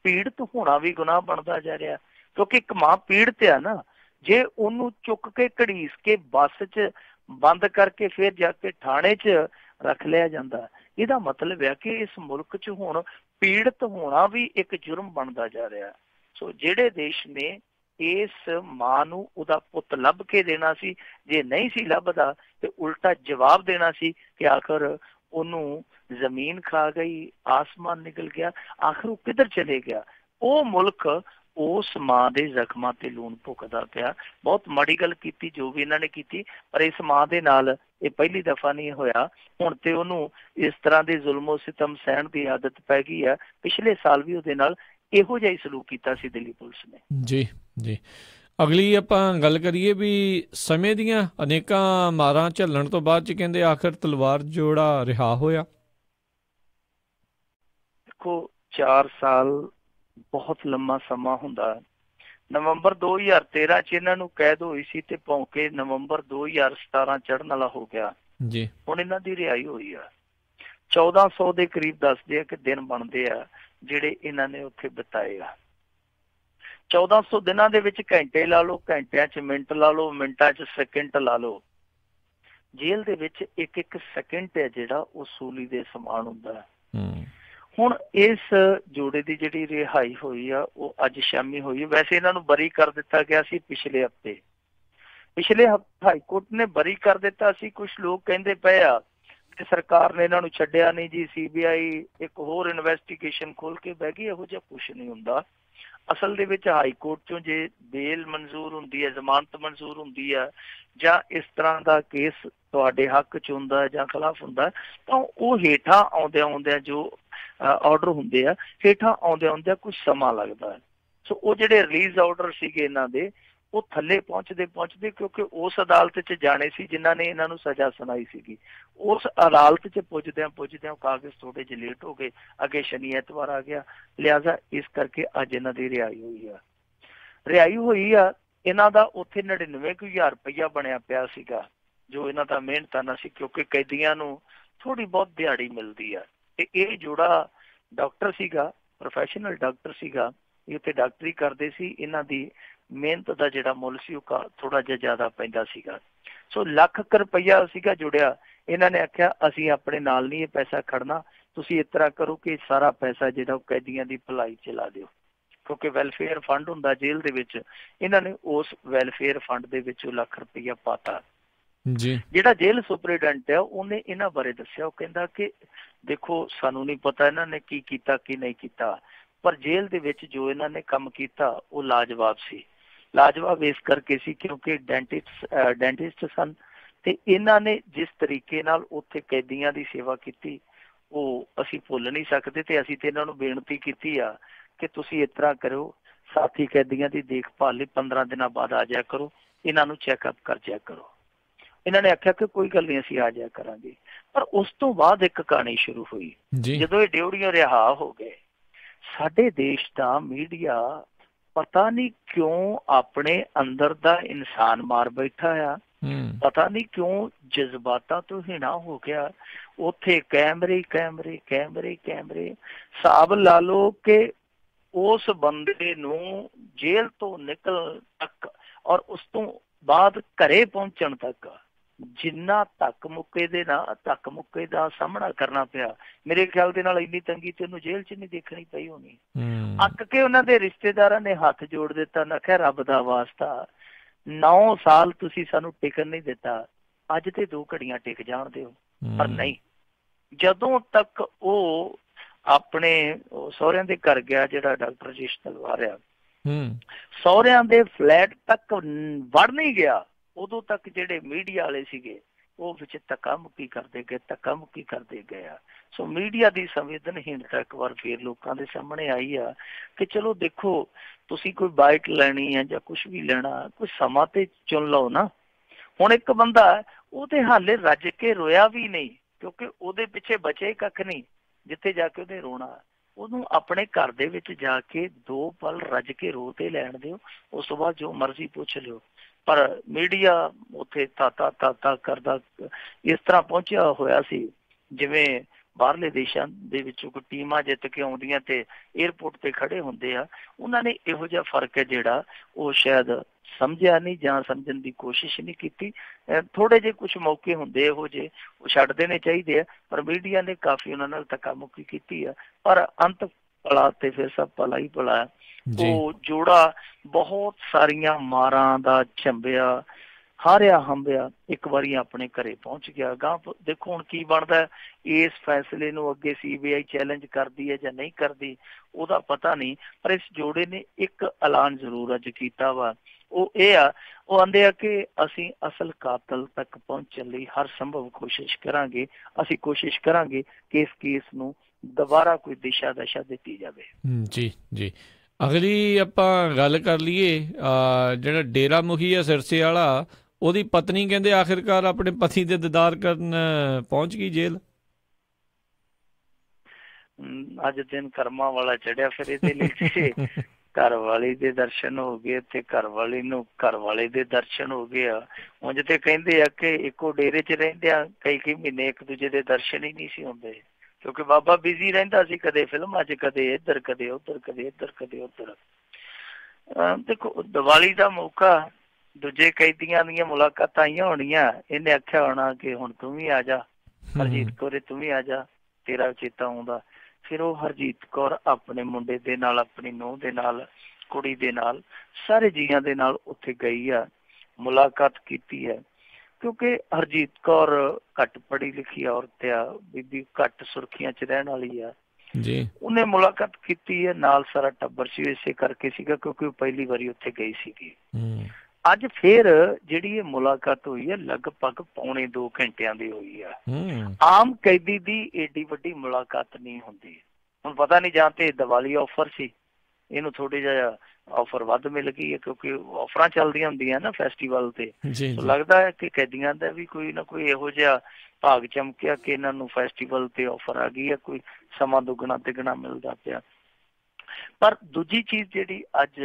ਪੀੜਤ ਹੋਣਾ ਵੀ ਗੁਨਾਹ ਬਣਦਾ ਜਾ ਰਿਹਾ, ਕਿਉਂਕਿ ਇੱਕ ਮਾਂ ਪੀੜਤ ਆ ਨਾ, ਜੇ ਉਹਨੂੰ ਚੁੱਕ ਕੇ ਘੜੀਸ ਕੇ ਬੱਸ 'ਚ ਬੰਦ ਕਰਕੇ ਫਿਰ ਜਾ ਕੇ ਥਾਣੇ 'ਚ ਰੱਖ ਲਿਆ ਜਾਂਦਾ, ਇਹਦਾ ਮਤਲਬ ਹੈ ਕਿ ਇਸ ਮੁਲਕ 'ਚ ਹੁਣ ਪੀੜਤ ਹੋਣਾ ਵੀ ਇੱਕ ਜੁਰਮ ਬਣਦਾ ਜਾ ਰਿਹਾ। ਸੋ ਜਿਹੜੇ ਦੇਸ਼ ਨੇ ਇਸ ਮਾਂ ਨੂੰ ਉਹਦਾ ਪੁੱਤ ਲੱਭ ਕੇ ਦੇਣਾ ਸੀ, ਜੇ ਨਹੀਂ ਸੀ ਲੱਭਦਾ ਤੇ ਉਲਟਾ ਜਵਾਬ ਦੇਣਾ ਸੀ ਕਿ ਆਖਰ ਉਹਨੂੰ ਜ਼ਮੀਨ ਖਾ ਗਈ, ਆਸਮਾਨ ਨਿਕਲ ਗਿਆ, ਆਖਰ ਉਹ ਕਿੱਧਰ ਚਲੇ ਗਿਆ। ਉਹ ਮੁਲਕ ਉਸ ਮਾਂ ਦੇ ਜ਼ਖਮਾਂ ਤੇ ਲੂਣ ਭੁੱਕਦਾ ਪਿਆ। ਬਹੁਤ ਮਾੜੀ ਗੱਲ ਕੀਤੀ ਜੋ ਵੀ ਇਹਨਾਂ ਨੇ ਕੀਤੀ, ਪਰ ਇਸ ਮਾਂ ਦੇ ਨਾਲ ਇਹ ਪਹਿਲੀ ਦਫਾ ਨਹੀਂ ਹੋਇਆ। ਹੁਣ ਤੇ ਉਹਨੂੰ ਇਸ ਤਰ੍ਹਾਂ ਦੇ ਜ਼ੁਲਮੋ ਸਿਤਮ ਸਹਿਣ ਦੀ ਆਦਤ ਪੈ ਗਈ ਆ। ਪਿਛਲੇ ਸਾਲ ਵੀ ਉਹਦੇ ਨਾਲ ਇਹੋ ਜਿਹਾ ਹੀ ਸਲੂਕ ਕੀਤਾ ਸੀ ਦਿੱਲੀ ਪੁਲਿਸ ਨੇ। ਜੀ ਅਗਲੀ ਆਪਾਂ ਗੱਲ ਕਰੀਏ ਵੀ ਸਮੇਂ ਦੀਆਂ ਅਨੇਕਾਂ ਮਾਰਾਂ ਝੱਲਣ ਤੋਂ ਬਾਅਦ 'ਚ ਕਹਿੰਦੇ ਆਖਰ ਤਲਵਾਰ ਜੋੜਾ ਰਿਹਾ ਹੋਇਆ। ਦੇਖੋ 4 ਸਾਲ ਬਹੁਤ ਲੰਮਾ ਸਮਾਂ ਹੁੰਦਾ। ਨਵੰਬਰ 2013 'ਚ ਇਹਨਾਂ ਨੂੰ ਕੈਦ ਹੋਈ ਸੀ ਤੇ ਭੌਂਕੇ ਨਵੰਬਰ 2017 ਚੜ੍ਹਨ ਵਾਲਾ ਹੋ ਗਿਆ ਜੀ। ਹੁਣ ਇਹਨਾਂ ਦੀ ਰਿਹਾਈ ਹੋਈ ਆ। 1400 ਦੇ ਕਰੀਬ ਦੱਸਦੇ ਆ ਕਿ ਦਿਨ ਬਣਦੇ ਆ ਜਿਹੜੇ ਇਹਨਾਂ ਨੇ ਉੱਥੇ ਬਿਤਾਏ ਆ। 1400 ਦਿਨਾਂ ਦੇ ਵਿੱਚ ਘੰਟੇ ਲਾ ਲਓ, ਘੰਟਿਆਂ 'ਚ ਮਿੰਟ ਲਾ ਲਓ, ਮਿੰਟਾਂ 'ਚ ਸੈਕਿੰਡ ਲਾ ਲਓ। ਜੇਲ੍ਹ ਦੇ ਵਿੱਚ ਇੱਕ ਸੈਕਿੰਡ ਹੈ ਜਿਹੜਾ ਉਹ ਸੂਲੀ ਦੇ ਸਮਾਨ ਹੁੰਦਾ। ਹੁਣ ਇਸ ਜੋੜੇ ਦੀ ਜਿਹੜੀ ਰਿਹਾਈ ਹੋਈ ਆ ਉਹ ਅੱਜ ਸ਼ਾਮੀ ਹੋਈ। ਵੈਸੇ ਇਹਨਾਂ ਨੂੰ ਬਰੀ ਕਰ ਦਿੱਤਾ ਗਿਆ ਸੀ ਪਿਛਲੇ ਹਫ਼ਤੇ ਹਾਈ ਕੋਰਟ ਨੇ ਬਰੀ ਕਰ ਦਿੱਤਾ ਸੀ। ਕੁਝ ਲੋਕ ਕਹਿੰਦੇ ਪਏ ਆ ਕਿ ਸਰਕਾਰ ਨੇ ਇਹਨਾਂ ਨੂੰ ਛੱਡਿਆ ਨਹੀਂ ਜੀ, CBI ਇੱਕ ਹੋਰ ਇਨਵੈਸਟੀਗੇਸ਼ਨ ਖੋਲ ਕੇ ਬਹਿ ਗਈ। ਇਹੋ ਜਿਹਾ ਕੁਛ ਨਹੀਂ ਹੁੰਦਾ। ਅਸਲ ਦੇ ਵਿੱਚ ਹਾਈ ਕੋਰਟ ਚੋਂ ਜੇ ਬੇਲ ਮਨਜ਼ੂਰ ਹੁੰਦੀ ਹੈ, ਜ਼ਮਾਨਤ ਮਨਜ਼ੂਰ ਹੁੰਦੀ ਹੈ, ਜਾਂ ਇਸ ਤਰ੍ਹਾਂ ਦਾ ਕੇਸ ਤੁਹਾਡੇ ਹੱਕ 'ਚ ਹੁੰਦਾ ਜਾਂ ਖਿਲਾਫ ਹੁੰਦਾ, ਤਾਂ ਉਹ ਹੇਠਾਂ ਆਉਂਦਿਆਂ ਜੋ ਆਰਡਰ ਹੁੰਦੇ ਆ, ਹੇਠਾਂ ਆਉਂਦਿਆਂ ਕੁਝ ਸਮਾਂ ਲੱਗਦਾ। ਸੋ ਉਹ ਜਿਹੜੇ ਰਿਲੀਜ਼ ਆਰਡਰ ਸੀਗੇ ਇਹਨਾਂ ਦੇ, ਉਹ ਥੱਲੇ ਪਹੁੰਚਦੇ ਕਿਉਂਕਿ ਉਸ ਅਦਾਲਤ 'ਚ ਜਾਣੇ ਸੀ ਜਿਨ੍ਹਾਂ ਨੇ ਇਹਨਾਂ ਨੂੰ ਸਜ਼ਾ ਸੁਣਾਈ ਸੀਗੀ। ਉਸ ਅਦਾਲਤ 'ਚ ਪੁੱਜਦਿਆਂ ਕਾਗਜ਼ ਥੋੜੇ ਜਿਹੇ ਲੇਟ ਹੋ ਗਏ, ਅੱਗੇ ਸ਼ਨੀ ਐਤਵਾਰ ਆ ਗਿਆ, ਲਿਹਾਜ਼ਾ ਇਸ ਕਰਕੇ ਅੱਜ ਇਹਨਾਂ ਦੀ ਰਿਹਾਈ ਹੋਈ ਆ। ਇਹਨਾਂ ਦਾ ਉੱਥੇ 99,000 ਰੁਪਇਆ ਬਣਿਆ ਪਿਆ ਸੀਗਾ ਜੋ ਇਹਨਾਂ ਦਾ ਮਿਹਨਤਾਨਾ ਸੀ, ਕਿਉਂਕਿ ਕੈਦੀਆਂ ਨੂੰ ਥੋੜੀ ਬਹੁਤ ਦਿਹਾੜੀ ਮਿਲਦੀ ਆ। ਤੇ ਇਹ ਜੋੜਾ ਡਾਕਟਰ ਸੀਗਾ, ਪ੍ਰੋਫੈਸ਼ਨਲ ਡਾਕਟਰ ਸੀਗਾ, ਇਹ ਉੱਥੇ ਡਾਕਟਰੀ ਕਰਦੇ ਸੀ। ਇਹਨਾਂ ਦੀ ਮਿਹਨਤ ਦਾ ਜਿਹੜਾ ਮੁੱਲ ਸੀ ਉਹ ਥੋੜਾ ਜਿਹਾ ਜ਼ਿਆਦਾ ਪੈਂਦਾ ਸੀਗਾ। ਸੋ ਲੱਖ ਰੁਪਇਆ ਸੀਗਾ ਜੁੜਿਆ। ਇਹਨਾਂ ਨੇ ਆਖਿਆ ਅਸੀਂ ਆਪਣੇ ਨਾਲ ਨਹੀਂ ਇਹ ਪੈਸਾ ਖੜਨਾ, ਤੁਸੀਂ ਇਸ ਤਰ੍ਹਾਂ ਕਰੋ ਕਿ ਸਾਰਾ ਪੈਸਾ ਜਿਹੜਾ ਉਹ ਕੈਦੀਆਂ ਦੀ ਭਲਾਈ 'ਚ ਲਾ ਦਿਓ, ਕਿਉਂਕਿ ਵੈਲਫੇਅਰ ਫੰਡ ਹੁੰਦਾ ਜੇਲ੍ਹ ਦੇ ਵਿੱਚ। ਇਹਨਾਂ ਨੇ ਉਸ ਵੈਲਫੇਅਰ ਫੰਡ ਦੇ ਵਿੱਚ ਲੱਖ ਰੁਪਇਆ ਪਾਤਾ ਜੀ। ਜਿਹੜਾ ਜੇਲ੍ਹ ਸੁਪਰੀਡੈਂਟ ਹੈ ਉਹਨੇ ਇਹਨਾਂ ਬਾਰੇ ਦੱਸਿਆ। ਉਹ ਕਹਿੰਦਾ ਕਿ ਦੇਖੋ ਸਾਨੂੰ ਨਹੀਂ ਪਤਾ ਇਹਨਾਂ ਨੇ ਕੀ ਕੀਤਾ ਕੀ ਨਹੀਂ ਕੀਤਾ, ਪਰ ਜੇਲ੍ਹ ਦੇ ਵਿੱਚ ਜੋ ਇਹਨਾਂ ਨੇ ਕੰਮ ਕੀਤਾ ਉਹ ਲਾਜਵਾਬ ਸੀ। ਲਾਜਵਾਬ ਇਸ ਕਰਕੇ ਸੀ ਕਿਉਂਕਿ ਡੈਂਟਿਸਟ ਸਨ ਤੇ ਇਹਨਾਂ ਨੇ ਜਿਸ ਤਰੀਕੇ ਨਾਲ ਉੱਥੇ ਕੈਦੀਆਂ ਦੀ ਸੇਵਾ ਕੀਤੀ ਉਹ ਅਸੀਂ ਭੁੱਲ ਨਹੀਂ ਸਕਦੇ। ਤੇ ਅਸੀਂ ਤੇ ਇਹਨਾਂ ਨੂੰ ਬੇਨਤੀ ਕੀਤੀ ਆ ਕਿ ਤੁਸੀਂ ਇਸ ਤਰ੍ਹਾਂ ਕਰੋ, ਸਾਥੀ ਕੈਦੀਆਂ ਦੀ ਦੇਖਭਾਲ ਲਈ 15 ਦਿਨਾਂ ਬਾਅਦ ਆ ਜਾਇਆ ਕਰੋ, ਇਹਨਾਂ ਨੂੰ ਚੈੱਕਅਪ ਕਰ ਜਾਇਆ ਕਰੋ। ਇਹਨਾਂ ਨੇ ਆਖਿਆ ਕਿ ਕੋਈ ਗੱਲ ਨਹੀਂ, ਅਸੀਂ ਆ ਜਾਇਆ ਕਰਾਂਗੇ। ਪਰ ਉਸ ਤੋਂ ਬਾਅਦ ਇੱਕ ਕਹਾਣੀ ਸ਼ੁਰੂ ਹੋਈ। ਜਦੋਂ ਇਹ ਡਿਊੜੀਆਂ ਰਿਹਾ ਹੋ ਗਏ, ਸਾਡੇ ਦੇਸ਼ ਦਾ ਮੀਡੀਆ ਪਤਾ ਨਹੀਂ ਕਿਉਂ ਆਪਣੇ ਅੰਦਰ ਦਾ ਇਨਸਾਨ ਮਾਰ ਬੈਠਾ ਆ, ਪਤਾ ਨਹੀਂ ਕਿਉਂ ਜਜ਼ਬਾਤਾਂ ਤੋਂ ਹੀਣਾ ਹੋ ਗਿਆ। ਉੱਥੇ ਕੈਮਰੇ ਕੈਮਰੇ ਕੈਮਰੇ ਕੈਮਰੇ, ਹਿਸਾਬ ਲਾ ਲਓ ਕਿ ਉਸ ਬੰਦੇ ਨੂੰ ਜੇਲ੍ਹ ਤੋਂ ਨਿਕਲਣ ਤੱਕ ਔਰ ਉਸ ਤੋਂ ਬਾਅਦ ਘਰੇ ਪਹੁੰਚਣ ਤੱਕ ਜਿੰਨਾ ਧੱਕ ਮੁੱਕੇ ਦਾ ਸਾਹਮਣਾ ਕਰਨਾ ਪਿਆ, ਮੇਰੇ ਖਿਆਲ ਦੇ ਨਾਲ ਇੰਨੀ ਤੰਗੀ ਤੇ ਉਹਨੂੰ ਜੇਲ੍ਹ 'ਚ ਨਹੀਂ ਦੇਖਣੀ ਪਈ ਹੋਣੀ। ਅੱਕ ਕੇ ਉਹਨਾਂ ਦੇ ਰਿਸ਼ਤੇਦਾਰਾਂ ਨੇ ਹੱਥ ਜੋੜ ਦਿੱਤਾ, ਨਾ ਕਿਹਾ ਰੱਬ ਦਾ ਵਾਸਤਾ 9 ਸਾਲ ਤੁਸੀਂ ਸਾਨੂੰ ਟਿਕਣ ਨਹੀਂ ਦਿੱਤਾ, ਅੱਜ ਤੇ 2 ਘੜੀਆਂ ਟਿਕ ਜਾਣ ਦਿਓ। ਪਰ ਨਹੀਂ, ਜਦੋਂ ਤੱਕ ਉਹ ਆਪਣੇ ਸਹੁਰਿਆਂ ਦੇ ਘਰ ਗਿਆ, ਜਿਹੜਾ ਡਾਕਟਰ ਰਾਜੇਸ਼ ਤਲਵਾਰ ਆ, ਸਹੁਰਿਆਂ ਦੇ ਫਲੈਟ ਤੱਕ ਵੜ ਨਹੀਂ ਗਿਆ, ਉਦੋਂ ਤੱਕ ਜਿਹੜੇ ਮੀਡੀਆ ਵਾਲੇ ਸੀਗੇ ਉਹ ਵਿੱਚ ਧੱਕਾ ਮੁੱਕੀ ਕਰਦੇ ਗਏ ਆ। ਸੋ ਮੀਡੀਆ ਦੀ ਸੰਵੇਦਨਹੀਣਤਾ ਇੱਕ ਵਾਰ ਫੇਰ ਲੋਕਾਂ ਦੇ ਸਾਹਮਣੇ ਆਈ ਆ ਕਿ ਚਲੋ ਦੇਖੋ, ਤੁਸੀਂ ਕੋਈ ਬਾਈਟ ਲੈਣੀ ਹੈ ਜਾਂ ਕੁਛ ਵੀ ਲੈਣਾ, ਕੋਈ ਸਮਾਂ ਤੇ ਚੁਣ ਲਓ ਨਾ। ਹੁਣ ਇੱਕ ਬੰਦਾ ਉਹ ਤੇ ਹਾਲੇ ਰੱਜ ਕੇ ਰੋਇਆ ਵੀ ਨਹੀਂ, ਕਿਉਂਕਿ ਉਹਦੇ ਪਿੱਛੇ ਬਚੇ ਕੱਖ ਨਹੀਂ ਜਿੱਥੇ ਜਾ ਕੇ ਉਹਨੇ ਰੋਣਾ। ਉਹਨੂੰ ਆਪਣੇ ਘਰ ਦੇ ਵਿੱਚ ਜਾ ਕੇ 2 ਪਲ ਰੱਜ ਕੇ ਰੋ ਤੇ ਲੈਣ ਦਿਓ, ਉਸ ਤੋਂ ਬਾਅਦ ਜੋ ਮਰਜ਼ੀ ਪੁੱਛ ਲਿਓ। ਪਰ ਮੀਡੀਆ ਉੱਥੇ ਤਾਤਾ ਕਰਦਾ ਇਸ ਤਰ੍ਹਾਂ ਪਹੁੰਚਿਆ ਹੋਇਆ ਸੀ ਜਿਵੇਂ ਬਾਹਰਲੇ ਦੇਸ਼ਾਂ ਦੇ ਵਿੱਚੋਂ ਕੋਈ ਟੀਮਾਂ ਜਿੱਤ ਕੇ ਆਉਂਦੀਆਂ ਤੇ ਏਅਰਪੋਰਟ ਤੇ ਖੜੇ ਹੁੰਦੇ ਆ। ਉਹਨਾਂ ਨੇ ਇਹੋ ਜਿਹਾ ਫਰਕ ਹੈ ਜਿਹੜਾ ਉਹ ਸ਼ਾਇਦ ਸਮਝਿਆ ਨਹੀਂ ਜਾਂ ਸਮਝਣ ਦੀ ਕੋਸ਼ਿਸ਼ ਨਹੀਂ ਕੀਤੀ। ਥੋੜੇ ਜਿਹੇ ਕੁਛ ਮੌਕੇ ਹੁੰਦੇ ਇਹੋ ਜਿਹੇ, ਉਹ ਛੱਡ ਦੇਣੇ ਚਾਹੀਦੇ ਆ, ਪਰ ਮੀਡੀਆ ਨੇ ਕਾਫੀ ਉਹਨਾਂ ਨਾਲ ਧੱਕਾ ਮੁੱਕੀ ਕੀਤੀ ਆ। ਪਰ ਅੰਤ ਭਲਾ ਤੇ ਫਿਰ ਸਭ ਭਲਾ ਹੀ ਭਲਾ। ਉਹ ਜੋੜਾ ਬਹੁਤ ਸਾਰੀਆਂ ਮਾਰਾਂ ਦਾ ਝੰਬਿਆ, ਹਾਰਿਆ ਹੰਬਿਆ, ਇੱਕ ਵਾਰੀ ਆਪਣੇ ਘਰੇ ਪਹੁੰਚ ਗਿਆ। ਗਾਂ ਦੇਖੋ ਹੁਣ ਕੀ ਬਣਦਾ। ਇਸ ਫੈਸਲੇ ਨੂੰ ਅੱਗੇ CBI ਚੈਲੰਜ ਕਰਦੀ ਹੈ ਜਾਂ ਨਹੀਂ ਕਰਦੀ, ਉਹਦਾ ਪਤਾ ਨਹੀਂ। ਪਰ ਇਸ ਜੋੜੇ ਨੇ ਇੱਕ ਐਲਾਨ ਜ਼ਰੂਰ ਅੱਜ ਕੀਤਾ ਵਾ, ਉਹ ਇਹ ਆ, ਉਹ ਆਂਦੇ ਆ ਕਿ ਅਸੀਂ ਅਸਲ ਕਾਤਲ ਤੱਕ ਪਹੁੰਚਣ ਲਈ ਹਰ ਸੰਭਵ ਕੋਸ਼ਿਸ਼ ਕਰਾਂਗੇ। ਅਸੀਂ ਕੋਸ਼ਿਸ਼ ਕਰਾਂਗੇ ਕਿ ਇਸ ਕੇਸ ਨੂੰ ਦੁਬਾਰਾ ਕੋਈ ਦਿਸ਼ਾ ਦਸ਼ਾ ਦਿੱਤੀ ਜਾਵੇ। ਜੀ ਜੀ, ਅਗਲੀ ਆਪਾਂ ਗੱਲ ਕਰ ਲਈਏ, ਜਿਹੜਾ ਡੇਰਾ ਮੁਖੀ ਆ ਸਿਰਸੇ ਵਾਲਾ, ਉਹਦੀ ਪਤਨੀ ਕਹਿੰਦੇ ਆਖਿਰਕਾਰ ਆਪਣੇ ਪਤੀ ਦੇ ਦੀਦਾਰ ਕਰਨ ਪਹੁੰਚ ਗਈ ਜੇਲ੍ਹ। ਅੱਜ ਦਿਨ ਕਰਮਾਂ ਵਾਲਾ ਚੜਿਆ ਫਿਰ ਇਹਦੇ ਲਈ। ਘਰ ਵਾਲੀ ਦੇ ਦਰਸ਼ਨ ਹੋ ਗਏ ਤੇ ਘਰ ਵਾਲੀ ਨੂੰ ਘਰ ਵਾਲੇ ਦੇ ਦਰਸ਼ਨ ਹੋ ਗਏ ਆ। ਉਂਝ ਤੇ ਕਹਿੰਦੇ ਆ ਕਿ ਇੱਕੋ ਡੇਰੇ 'ਚ ਰਹਿੰਦੇ ਆ ਕਈ ਮਹੀਨੇ ਇੱਕ ਦੂਜੇ ਦੇ ਦਰਸ਼ਨ ਹੀ ਨਹੀਂ ਸੀ ਹੁੰਦੇ, ਕਿਉਂਕਿ ਬਾਬਾ ਬਿਜ਼ੀ ਰਹਿੰਦਾ ਸੀ, ਕਦੇ ਫਿਲਮਾਂ 'ਚ, ਕਦੇ ਇੱਧਰ ਕਦੇ ਉੱਧਰ, ਕਦੇ ਇੱਧਰ ਕਦੇ ਉੱਧਰ। ਦੇਖੋ ਦੀਵਾਲੀ ਦਾ ਮੌਕਾ, ਦੂਜੇ ਕੈਦੀਆਂ ਦੀਆਂ ਮੁਲਾਕਾਤਾਂ ਆਈਆਂ ਹੋਣੀਆਂ, ਇਹਨੇ ਆਖਿਆ ਹੋਣਾ ਕਿ ਹੁਣ ਤੂੰ ਵੀ ਆ ਜਾ ਹਰਜੀਤ ਕੌਰ, ਤੂੰ ਵੀ ਆ ਜਾ, ਤੇਰਾ ਚੇਤਾ ਆਉਂਦਾ। ਫਿਰ ਉਹ ਹਰਜੀਤ ਕੌਰ ਆਪਣੇ ਮੁੰਡੇ ਦੇ ਨਾਲ, ਆਪਣੀ ਨੂੰਹ ਦੇ ਨਾਲ, ਕੁੜੀ ਦੇ ਨਾਲ, ਸਾਰੇ ਜੀਆਂ ਦੇ ਨਾਲ ਉੱਥੇ ਗਈ ਆ, ਮੁਲਾਕਾਤ ਕੀਤੀ ਹੈ। ਕਿਉਂਕਿ ਹਰਜੀਤ ਕੌਰ ਘੱਟ ਪੜ੍ਹੀ ਲਿਖੀ ਔਰਤ ਆ, ਬੀਬੀ ਘੱਟ ਸੁਰਖੀਆਂ 'ਚ ਰਹਿਣ ਵਾਲੀ ਆ ਜੀ। ਉਹਨੇ ਮੁਲਾਕਾਤ ਕੀਤੀ ਹੈ, ਨਾਲ ਸਾਰਾ ਟੱਬਰ ਸੀ, ਇਸੇ ਕਰਕੇ ਸੀਗਾ ਕਿਉਂਕਿ ਉਹ ਪਹਿਲੀ ਵਾਰੀ ਉੱਥੇ ਗਈ ਸੀਗੀ। ਅੱਜ ਫੇਰ ਜਿਹੜੀ ਇਹ ਮੁਲਾਕਾਤ ਹੋਈ ਹੈ ਲਗਭਗ ਪੌਣੇ 2 ਘੰਟਿਆਂ ਦੀ ਹੋਈ ਆ। ਆਮ ਕੈਦੀ ਦੀ ਏਡੀ ਵੱਡੀ ਮੁਲਾਕਾਤ ਨਹੀਂ ਹੁੰਦੀ। ਹੁਣ ਪਤਾ ਨਹੀਂ, ਜਾਂ ਤੇ ਦੀਵਾਲੀ ਆਫਰ ਸੀ, ਇਹਨੂੰ ਥੋੜੀ ਜਿਹਾ ਆਫਰ ਵੱਧ ਮਿਲ ਗਈ ਹੈ ਕਿਉਂਕਿ ਆਫਰਾਂ ਚੱਲਦੀਆਂ ਹੁੰਦੀਆਂ ਨਾ ਫੈਸਟੀਵਲ ਤੇ। ਲੱਗਦਾ ਹੈ ਕਿ ਕੈਦੀਆਂ ਦਾ ਵੀ ਕੋਈ ਨਾ ਕੋਈ ਇਹੋ ਜਿਹਾ ਭਾਗ ਚਮਕਿਆ ਕਿ ਇਹਨਾਂ ਨੂੰ ਫੈਸਟੀਵਲ ਤੇ ਆਫਰ ਆ ਗਈ ਹੈ, ਕੋਈ ਸਮਾਂ ਦੁੱਗਣਾ ਤਿੱਗਣਾ ਮਿਲਦਾ ਪਿਆ। ਪਰ ਦੂਜੀ ਚੀਜ਼ ਜਿਹੜੀ ਅੱਜ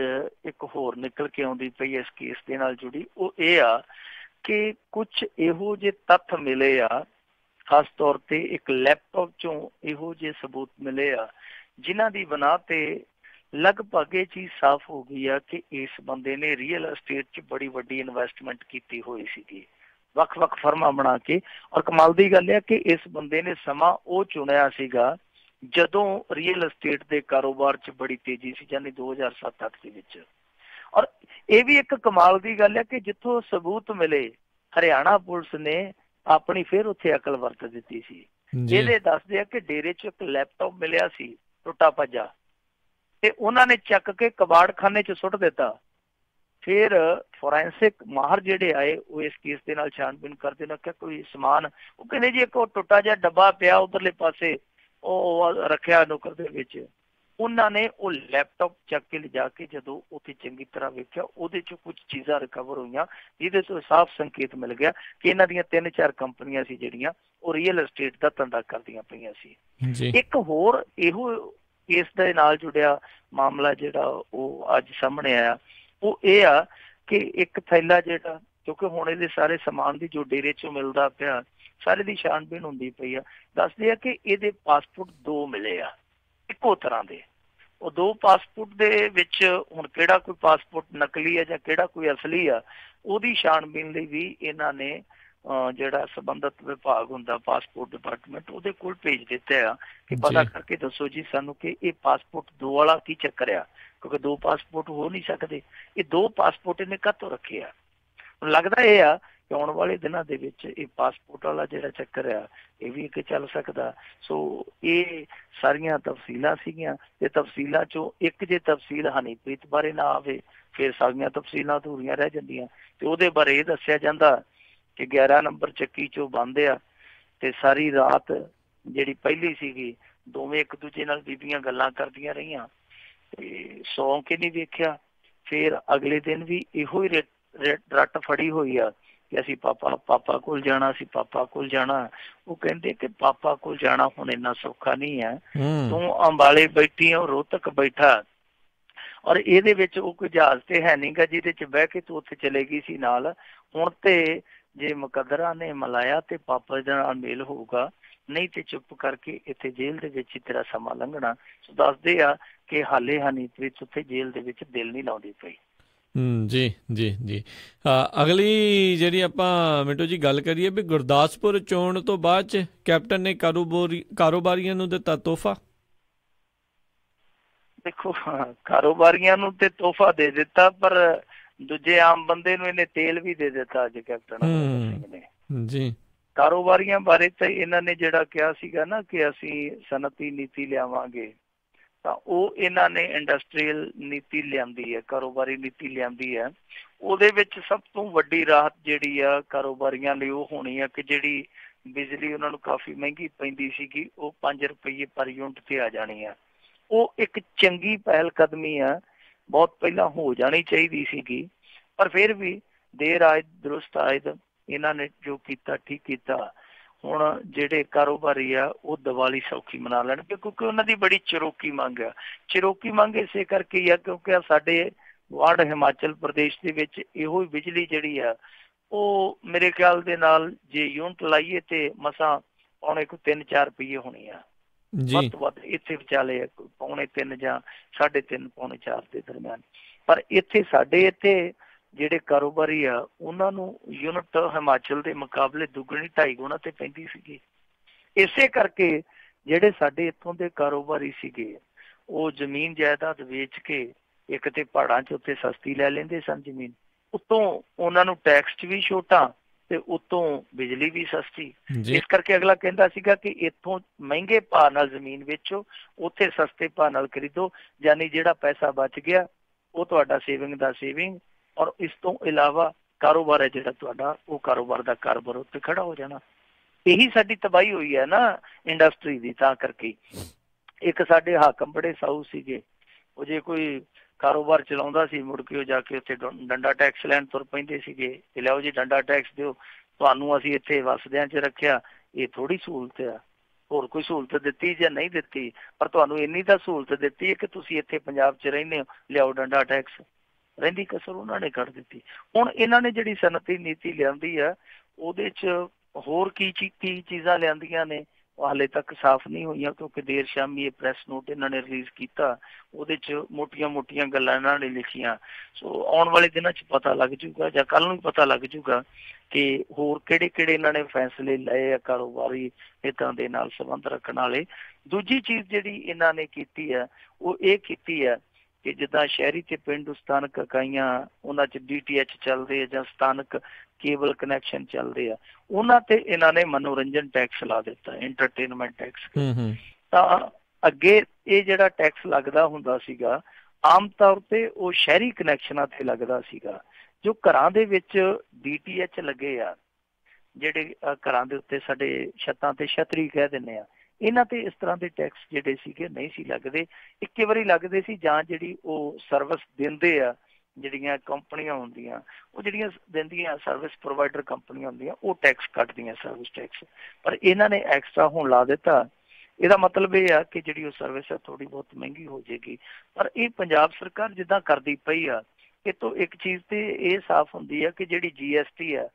ਇੱਕ ਹੋਰ ਨਿਕਲ ਕੇ ਆਉਂਦੀ ਪਈ ਇਸ ਕੇਸ ਦੇ ਨਾਲ ਜੁੜੀ, ਉਹ ਇਹ ਆ ਕਿ ਕੁਛ ਇਹੋ ਜਿਹੇ ਤੱਥ ਮਿਲੇ ਆ, ਖਾਸ ਤੌਰ ਤੇ ਇੱਕ ਲੈਪਟਾਪ ਚੋਂ ਇਹੋ ਜਿਹੇ ਸਬੂਤ ਮਿਲੇ ਆ ਜਿਨ੍ਹਾਂ ਦੀ ਬਣਾ ਤੇ ਲਗਭਗ ਇਹ ਚੀਜ਼ ਸਾਫ਼ ਹੋ ਗਈ ਆ ਕਿ ਇਸ ਬੰਦੇ ਨੇ ਰੀਅਲ ਅਸਟੇਟ 'ਚ ਬੜੀ ਵੱਡੀ ਇਨਵੈਸਟਮੈਂਟ ਕੀਤੀ ਹੋਈ ਸੀਗੀ, ਵੱਖ-ਵੱਖ ਫਰਮਾਂ ਬਣਾ ਕੇ। ਔਰ ਕਮਾਲ ਦੀ ਗੱਲ ਹੈ ਕਿ ਇਸ ਬੰਦੇ ਨੇ ਸਮਾਂ ਉਹ ਚੁਣਿਆ ਸੀਗਾ ਜਦੋਂ ਰੀਅਲ ਅਸਟੇਟ ਦੇ ਕਾਰੋਬਾਰ 'ਚ ਬੜੀ ਤੇਜ਼ੀ ਸੀ, ਯਾਨੀ 2007-08 ਦੇ ਵਿੱਚ। ਔਰ ਇਹ ਵੀ ਇੱਕ ਕਮਾਲ ਦੀ ਗੱਲ ਹੈ ਕਿ ਜਿੱਥੋਂ ਸਬੂਤ ਮਿਲੇ, ਹਰਿਆਣਾ ਪੁਲਿਸ ਨੇ ਆਪਣੀ ਫਿਰ ਉੱਥੇ ਅਕਲ ਵਰਤ ਦਿੱਤੀ ਸੀ। ਇਹਦੇ ਦੱਸਦੇ ਆ ਕਿ ਡੇਰੇ 'ਚ ਇੱਕ ਲੈਪਟਾਪ ਮਿਲਿਆ ਸੀ ਟੁੱਟਾ ਭੱਜਾ, ਤੇ ਉਹਨਾਂ ਨੇ ਚੱਕ ਕੇ ਕਬਾੜਖਾਨੇ 'ਚ ਸੁੱਟ ਦਿੱਤਾ। ਫਿਰ ਫੋਰੈਂਸਿਕ ਮਾਹਰ ਜਿਹੜੇ ਆਏ ਉਹ ਇਸ ਕੇਸ ਦੇ ਨਾਲ ਛਾਣਬੀਨ ਕਰਦੇ ਨੇ ਕਿ ਕੋਈ ਸਮਾਨ, ਉਹ ਕਹਿੰਦੇ ਜੀ ਇੱਕ ਉਹ ਟੁੱਟਾ ਜਿਹਾ ਡੱਬਾ ਪਿਆ ਉਧਰਲੇ ਪਾਸੇ, ਉਹ ਰੱਖਿਆ ਨੁੱਕਰ ਦੇ ਵਿੱਚ। ਉਹਨਾਂ ਨੇ ਉਹ ਲੈਪਟਾਪ ਚੱਕ ਕੇ ਲਿਜਾ ਕੇ ਜਦੋਂ ਉੱਥੇ ਚੰਗੀ ਤਰ੍ਹਾਂ ਵੇਖਿਆ, ਉਹਦੇ 'ਚੋਂ ਕੁਝ ਚੀਜ਼ਾਂ ਰਿਕਵਰ ਹੋਈਆਂ, ਜਿਹਦੇ ਤੋਂ ਸਾਫ਼ ਸੰਕੇਤ ਮਿਲ ਗਿਆ ਕਿ ਇਹਨਾਂ ਦੀਆਂ 3-4 ਕੰਪਨੀਆਂ ਸੀ ਜਿਹੜੀਆਂ ਉਹ ਰੀਅਲ ਐਸਟੇਟ ਦਾ ਧੰਦਾ ਕਰਦੀਆਂ ਪਈਆਂ ਸੀ। ਇੱਕ ਹੋਰ ਇਹੋ ਇਸ ਦੇ ਨਾਲ ਜੁੜਿਆ ਮਾਮਲਾ ਜਿਹੜਾ ਉਹ ਅੱਜ ਸਾਹਮਣੇ ਆਇਆ, ਉਹ ਇਹ ਆ ਕਿ ਇੱਕ ਥੈਲਾ ਜਿਹੜਾ, ਕਿਉਂਕਿ ਹੁਣ ਇਹਦੇ ਸਾਰੇ ਸਮਾਨ ਦੀ ਜੋ ਡੇਰੇ 'ਚੋਂ ਮਿਲਦਾ ਪਿਆ ਸਾਰੇ ਦੀ ਛਾਣਬੀਣ ਹੁੰਦੀ ਪਈ ਆ, ਦੱਸਦੇ ਆ ਕਿ ਇਹਦੇ ਪਾਸਪੋਰਟ 2 ਮਿਲੇ ਆ ਇੱਕੋ ਤਰ੍ਹਾਂ ਦੇ। ਉਹ 2 ਪਾਸਪੋਰਟ ਦੇ ਵਿੱਚ ਹੁਣ ਕਿਹੜਾ ਕੋਈ ਪਾਸਪੋਰਟ ਨਕਲੀ ਆ ਜਾਂ ਕਿਹੜਾ ਕੋਈ ਅਸਲੀ ਆ, ਉਹਦੀ ਛਾਣਬੀਣ ਲਈ ਵੀ ਇਹਨਾਂ ਨੇ ਜਿਹੜਾ ਸੰਬੰਧਿਤ ਵਿਭਾਗ ਹੁੰਦਾ ਪਾਸਪੋਰਟ ਡਿਪਾਰਟਮੈਂਟ, ਉਹਦੇ ਕੋਲ ਭੇਜ ਦਿੱਤਾ ਆ ਕਿ ਪਤਾ ਕਰਕੇ ਦੱਸੋ ਜੀ ਸਾਨੂੰ ਕਿ ਇਹ ਪਾਸਪੋਰਟ 2 ਵਾਲਾ ਕੀ ਚੱਕਰ ਆ, ਕਿਉਂਕਿ 2 ਪਾਸਪੋਰਟ ਹੋ ਨਹੀਂ ਸਕਦੇ, ਇਹ 2 ਪਾਸਪੋਰਟ ਇਹਨੇ ਕਾਹਤੋਂ ਰੱਖੇ ਆ। ਲੱਗਦਾ ਇਹ ਆ ਕਿ ਆਉਣ ਵਾਲੇ ਦਿਨਾਂ ਦੇ ਵਿੱਚ ਇਹ ਪਾਸਪੋਰਟ ਵਾਲਾ ਜਿਹੜਾ ਚੱਕਰ ਆ ਇਹ ਵੀ ਅੱਗੇ ਚੱਲ ਸਕਦਾ। ਸੋ ਇਹ ਸਾਰੀਆਂ ਤਫਸੀਲਾਂ ਸੀਗੀਆਂ, ਤੇ ਤਫਸੀਲਾਂ 'ਚੋਂ ਇੱਕ ਜੇ ਤਫਸੀਲ ਹਨੀਪ੍ਰੀਤ ਬਾਰੇ ਨਾ ਆਵੇ ਫਿਰ ਸਾਰੀਆਂ ਤਫਸੀਲਾਂ ਅਧੂਰੀਆਂ ਰਹਿ ਜਾਂਦੀਆਂ। ਤੇ ਉਹਦੇ ਬਾਰੇ ਇਹ ਦੱਸਿਆ ਜਾਂਦਾ ਕਿ 11 ਨੰਬਰ ਚੱਕੀ 'ਚੋਂ ਬੰਦ ਆ, ਤੇ ਸਾਰੀ ਰਾਤ ਜਿਹੜੀ ਪਹਿਲੀ ਸੀਗੀ ਦੋਵੇਂ ਇੱਕ ਦੂਜੇ ਨਾਲ ਬੀਬੀਆਂ ਗੱਲਾਂ ਕਰਦੀਆਂ ਰਹੀਆਂ ਤੇ ਸੌਂ ਕੇ ਨਹੀਂ ਵੇਖਿਆ। ਫਿਰ ਅਗਲੇ ਦਿਨ ਵੀ ਇਹੋ ਹੀ ਰੱਟ ਫੜੀ ਹੋਈ ਆ ਕਿ ਅਸੀਂ ਪਾਪਾ ਕੋਲ ਜਾਣਾ, ਅਸੀਂ ਪਾਪਾ ਕੋਲ ਜਾਣਾ। ਉਹ ਕਹਿੰਦੇ ਕਿ ਪਾਪਾ ਕੋਲ ਜਾਣਾ ਹੁਣ ਇੰਨਾ ਸੌਖਾ ਨਹੀਂ ਹੈ, ਤੂੰ ਅੰਬਾਲੇ ਬੈਠੀ ਆ, ਰੋਹਤਕ ਬੈਠਾ, ਔਰ ਇਹਦੇ ਵਿੱਚ ਉਹ ਕੋਈ ਜਹਾਜ਼ ਤੇ ਹੈ ਨੀ ਗਾ ਜਿਹਦੇ 'ਚ ਬਹਿ ਕੇ ਤੂੰ ਉੱਥੇ ਚਲੇ ਗਈ ਸੀ ਨਾਲ। ਹੁਣ ਤੇ ਜੇ ਮੁਕੱਦਰਾਂ ਨੇ ਮਲਾਇਆ ਤੇ ਪਾਪਾ ਦੇ ਨਾਲ ਮੇਲ ਹੋਊਗਾ, ਨਹੀਂ ਤੇ ਚੁੱਪ ਕਰਕੇ ਇੱਥੇ ਜੇਲ੍ਹ ਦੇ ਵਿੱਚ ਹੀ ਤੇਰਾ ਸਮਾਂ ਲੰਘਣਾ। ਸੋ ਦੱਸਦੇ ਆ ਕਿ ਹਾਲੇ ਹਨੀਪ੍ਰੀਤ ਉੱਥੇ ਜੇਲ੍ਹ ਦੇ ਵਿੱਚ ਦਿਲ ਨਹੀਂ ਲਾਉਂਦੀ ਪਈ। ਜੀ ਜੀ ਜੀ ਅਗਲੀ ਜਿਹੜੀ ਆਪਾਂ ਮਿੰਟੂ ਜੀ ਗੱਲ ਕਰੀਏ ਵੀ ਗੁਰਦਾਸਪੁਰ ਚੋਣ ਤੋਂ ਬਾਅਦ 'ਚ ਕੈਪਟਨ ਨੇ ਕਾਰੋਬਾਰੀਆਂ ਨੂੰ ਦਿੱਤਾ ਤੋਹਫਾ। ਦੇਖੋ ਕਾਰੋਬਾਰੀਆਂ ਨੂੰ ਤੇ ਤੋਹਫਾ ਦੇ ਦਿੱਤਾ, ਪਰ ਦੂਜੇ ਆਮ ਬੰਦੇ ਨੂੰ ਇਹਨੇ ਤੇਲ ਵੀ ਦੇ ਦਿੱਤਾ ਅੱਜ ਕੈਪਟਨ ਸਿੰਘ ਨੇ। ਜੀ ਕਾਰੋਬਾਰੀਆਂ ਬਾਰੇ ਤਾਂ ਇਹਨਾਂ ਨੇ ਜਿਹੜਾ ਕਿਹਾ ਸੀਗਾ ਨਾ ਕਿ ਅਸੀਂ ਸਨਅਤੀ ਨੀਤੀ ਲਿਆਵਾਂਗੇ, ਤਾਂ ਉਹ ਇਹਨਾਂ ਨੇ ਇੰਡਸਟਰੀਅਲ ਨੀਤੀ ਲਿਆਂਦੀ ਹੈ, ਕਾਰੋਬਾਰੀ ਨੀਤੀ ਲਿਆਂਦੀ ਹੈ। ਉਹਦੇ ਵਿੱਚ ਸਭ ਤੋਂ ਵੱਡੀ ਰਾਹਤ ਜਿਹੜੀ ਆ ਕਾਰੋਬਾਰੀਆਂ ਲਈ ਉਹ ਹੋਣੀ ਆ ਕਿ ਜਿਹੜੀ ਬਿਜਲੀ ਉਹਨਾਂ ਨੂੰ ਕਾਫੀ ਮਹਿੰਗੀ ਪੈਂਦੀ ਸੀਗੀ ਉਹ 5 ਰੁਪਏ ਪਰ ਯੂਨਿਟ ਤੇ ਆ ਜਾਣੀ ਆ। ਉਹ ਇੱਕ ਚੰਗੀ ਪਹਿਲ ਕਦਮੀ ਆ, ਬਹੁਤ ਪਹਿਲਾਂ ਹੋ ਜਾਣੀ ਚਾਹੀਦੀ ਸੀਗੀ, ਪਰ ਫਿਰ ਵੀ ਦੇਰ ਆਇਦ ਦਰੁਸਤ ਆਇਦ ਇਹਨਾਂ ਨੇ ਜੋ ਕੀਤਾ ਠੀਕ ਕੀਤਾ। ਹੁਣ ਜਿਹੜੇ ਕਾਰੋਬਾਰੀ ਆ ਉਹ ਦੀਵਾਲੀ ਸੌਖੀ ਮਨਾ ਲੈਣਗੇ, ਕਿਉਂਕਿ ਉਹਨਾਂ ਦੀ ਬੜੀ ਚਿਰੋਕੀ ਮੰਗ ਆ। ਚਿਰੋਕੀ ਮੰਗ ਇਸੇ ਕਰਕੇ ਹੀ ਆ ਕਿਉਂਕਿ ਸਾਡੇ ਵਾਰਡ ਹਿਮਾਚਲ ਪ੍ਰਦੇਸ਼ ਦੇ ਵਿੱਚ ਇਹੋ ਹੀ ਬਿਜਲੀ ਜਿਹੜੀ ਆ ਉਹ ਮੇਰੇ ਖਿਆਲ ਦੇ ਨਾਲ ਜੇ ਯੂਨਿਟ ਲਾਈਏ ਤੇ ਮਸਾਂ ਪੌਣੇ ਕੋ 3-4 ਰੁਪਏ ਹੋਣੀ ਆ, ਵੱਧ ਤੋਂ ਵੱਧ ਇੱਥੇ ਵਿਚਾਲੇ ਪੌਣੇ 3 ਜਾਂ 3.5 ਪੌਣੇ 4 ਦੇ ਦਰਮਿਆਨ। ਪਰ ਇੱਥੇ ਸਾਡੇ ਇੱਥੇ ਜਿਹੜੇ ਕਾਰੋਬਾਰੀ ਆ ਉਹਨਾਂ ਨੂੰ ਯੂਨਿਟ ਹਿਮਾਚਲ ਦੇ ਮੁਕਾਬਲੇ ਦੁੱਗਣੀ 2.5 ਗੁਣਾ ਤੇ ਪੈਂਦੀ ਸੀਗੀ। ਇਸੇ ਕਰਕੇ ਜਿਹੜੇ ਸਾਡੇ ਇੱਥੋਂ ਦੇ ਕਾਰੋਬਾਰੀ ਸੀਗੇ ਉਹ ਜ਼ਮੀਨ ਜਾਇਦਾਦ ਵੇਚ ਕੇ ਇੱਕ ਤੇ ਪਹਾੜਾਂ 'ਚ ਉੱਥੇ ਸਸਤੀ ਲੈ ਲੈਂਦੇ ਸਨ ਜ਼ਮੀਨ, ਉੱਤੋਂ ਉਹਨਾਂ ਨੂੰ ਟੈਕਸ 'ਚ ਵੀ ਛੋਟਾਂ ਤੇ ਉੱਤੋਂ ਬਿਜਲੀ ਵੀ ਸਸਤੀ। ਇਸ ਕਰਕੇ ਅਗਲਾ ਕਹਿੰਦਾ ਸੀਗਾ ਕਿ ਇੱਥੋਂ ਮਹਿੰਗੇ ਭਾਅ ਨਾਲ ਜ਼ਮੀਨ ਵੇਚੋ, ਉੱਥੇ ਸਸਤੇ ਭਾਅ ਨਾਲ ਖਰੀਦੋ, ਯਾਨੀ ਜਿਹੜਾ ਪੈਸਾ ਬਚ ਗਿਆ ਉਹ ਤੁਹਾਡਾ ਸੇਵਿੰਗ ਦਾ ਸੇਵਿੰਗ, ਔਰ ਇਸ ਤੋਂ ਇਲਾਵਾ ਕਾਰੋਬਾਰ ਹੈ ਜਿਹੜਾ ਤੁਹਾਡਾ ਉਹ ਕਾਰੋਬਾਰ ਦਾ ਕਾਰੋਬਾਰ ਉੱਤੇ ਖੜਾ ਹੋ ਜਾਣਾ। ਇਹੀ ਸਾਡੀ ਤਬਾਹੀ ਹੋਈ ਹੈ ਨਾ ਇੰਡਸਟਰੀ ਦੀ। ਤਾਂ ਕਰਕੇ ਇੱਕ ਸਾਡੇ ਹਾਕਮ ਬੜੇ ਸਾਊ ਸੀਗੇ, ਉਹ ਜੇ ਕੋਈ ਕਾਰੋਬਾਰ ਚਲਾਉਂਦਾ ਸੀ ਮੁੜ ਕੇ ਉਹ ਜਾ ਕੇ ਉੱਥੇ ਡੰਡਾ ਟੈਕਸ ਲੈਣ ਤੁਰ ਪੈਂਦੇ ਸੀਗੇ ਕਿ ਲਿਆਓ ਜੀ ਡੰਡਾ ਟੈਕਸ ਦਿਓ, ਤੁਹਾਨੂੰ ਅਸੀਂ ਇੱਥੇ ਵਸਦਿਆਂ 'ਚ ਰੱਖਿਆ, ਇਹ ਥੋੜ੍ਹੀ ਸਹੂਲਤ ਆ, ਹੋਰ ਕੋਈ ਸਹੂਲਤ ਦਿੱਤੀ ਜਾਂ ਨਹੀਂ ਦਿੱਤੀ, ਪਰ ਤੁਹਾਨੂੰ ਇੰਨੀ ਤਾਂ ਸਹੂਲਤ ਦਿੱਤੀ ਹੈ ਕਿ ਤੁਸੀਂ ਇੱਥੇ ਪੰਜਾਬ 'ਚ ਰਹਿੰਦੇ ਹੋ, ਲਿਆਓ ਡੰਡਾ ਟੈਕਸ। ਰਹਿੰਦੀ ਕਸਰ ਉਹਨਾਂ ਨੇ ਕੱਢ ਦਿੱਤੀ। ਹੁਣ ਇਹਨਾਂ ਨੇ ਜਿਹੜੀ ਸਨਅਤੀ ਨੀਤੀ ਲਿਆਂਦੀ ਆ ਉਹਦੇ 'ਚ ਹੋਰ ਕੀ ਚੀਜ਼ਾਂ ਲਿਆਂਦੀਆਂ ਨੇ ਉਹ ਹਾਲੇ ਤੱਕ ਸਾਫ਼ ਨਹੀਂ ਹੋਈਆਂ, ਕਿਉਂਕਿ ਦੇਰ ਸ਼ਾਮੀ ਇਹ ਪ੍ਰੈਸ ਨੋਟ ਇਹਨਾਂ ਨੇ ਰਿਲੀਜ਼ ਕੀਤਾ, ਉਹਦੇ 'ਚ ਮੋਟੀਆਂ ਗੱਲਾਂ ਇਹਨਾਂ ਨੇ ਲਿਖੀਆਂ। ਸੋ ਆਉਣ ਵਾਲੇ ਦਿਨਾਂ 'ਚ ਪਤਾ ਲੱਗ ਜੂਗਾ ਜਾਂ ਕੱਲ੍ਹ ਨੂੰ ਪਤਾ ਲੱਗ ਜੂਗਾ ਕਿ ਹੋਰ ਕਿਹੜੇ ਇਹਨਾਂ ਨੇ ਫੈਸਲੇ ਲਏ ਆ ਕਾਰੋਬਾਰੀ ਹਿੱਤਾਂ ਦੇ ਨਾਲ ਸੰਬੰਧ ਰੱਖਣ ਵਾਲੇ। ਦੂਜੀ ਚੀਜ਼ ਜਿਹੜੀ ਇਹਨਾਂ ਨੇ ਕੀਤੀ ਆ ਉਹ ਇਹ ਕੀਤੀ ਆ ਕਿ ਜਿੱਦਾਂ ਸ਼ਹਿਰੀ ਤੇ ਪਿੰਡੂ ਸਥਾਨਕ ਇਕਾਈਆਂ ਉਹਨਾਂ 'ਚ DTH ਚੱਲਦੇ ਆ ਜਾਂ ਸਥਾਨਕ ਕੇਬਲ ਕਨੈਕਸ਼ਨ ਚੱਲਦੇ ਆ, ਉਹਨਾਂ ਤੇ ਇਹਨਾਂ ਨੇ ਮਨੋਰੰਜਨ ਟੈਕਸ ਲਾ ਦਿੱਤਾ, ਐਂਟਰਟੇਨਮੈਂਟ ਟੈਕਸ। ਤਾਂ ਅੱਗੇ ਇਹ ਜਿਹੜਾ ਟੈਕਸ ਲੱਗਦਾ ਹੁੰਦਾ ਸੀਗਾ ਆਮ ਤੌਰ ਤੇ ਉਹ ਸ਼ਹਿਰੀ ਕਨੈਕਸ਼ਨਾਂ ਤੇ ਲੱਗਦਾ ਸੀਗਾ। ਜੋ ਘਰਾਂ ਦੇ ਵਿੱਚ DTH ਲੱਗੇ ਆ, ਜਿਹੜੇ ਘਰਾਂ ਦੇ ਉੱਤੇ ਸਾਡੇ ਛੱਤਾਂ ਤੇ ਛਤਰੀ ਕਹਿ ਦਿੰਦੇ ਆ, ਇਹਨਾਂ ਤੇ ਇਸ ਤਰ੍ਹਾਂ ਦੇ ਟੈਕਸ ਜਿਹੜੇ ਸੀਗੇ ਨਹੀਂ ਸੀ ਲੱਗਦੇ, ਇੱਕੇ ਵਾਰੀ ਲੱਗਦੇ ਸੀ, ਜਾਂ ਜਿਹੜੀ ਉਹ ਸਰਵਿਸ ਦਿੰਦੇ ਆ ਜਿਹੜੀਆਂ ਕੰਪਨੀਆਂ ਹੁੰਦੀਆਂ, ਉਹ ਜਿਹੜੀਆਂ ਦਿੰਦੀਆਂ ਸਰਵਿਸ ਪ੍ਰੋਵਾਈਡਰ ਕੰਪਨੀਆਂ ਹੁੰਦੀਆਂ, ਉਹ ਟੈਕਸ ਕੱਟਦੀਆਂ ਸਰਵਿਸ ਟੈਕਸ। ਪਰ ਇਹਨਾਂ ਨੇ ਐਕਸਟਰਾ ਹੁਣ ਲਾ ਦਿੱਤਾ। ਇਹਦਾ ਮਤਲਬ ਇਹ ਆ ਕਿ ਜਿਹੜੀ ਉਹ ਸਰਵਿਸ ਹੈ ਥੋੜੀ ਬਹੁਤ ਮਹਿੰਗੀ ਹੋ ਜਾਏਗੀ। ਪਰ ਇਹ ਪੰਜਾਬ ਸਰਕਾਰ ਜਿੱਦਾਂ ਕਰਦੀ ਪਈ ਆ, ਇਹ ਤੋਂ ਇੱਕ ਚੀਜ਼ ਤੇ ਇਹ ਸਾਫ਼ ਹੁੰਦੀ ਆ ਕਿ ਜਿਹੜੀ GST ਹੈ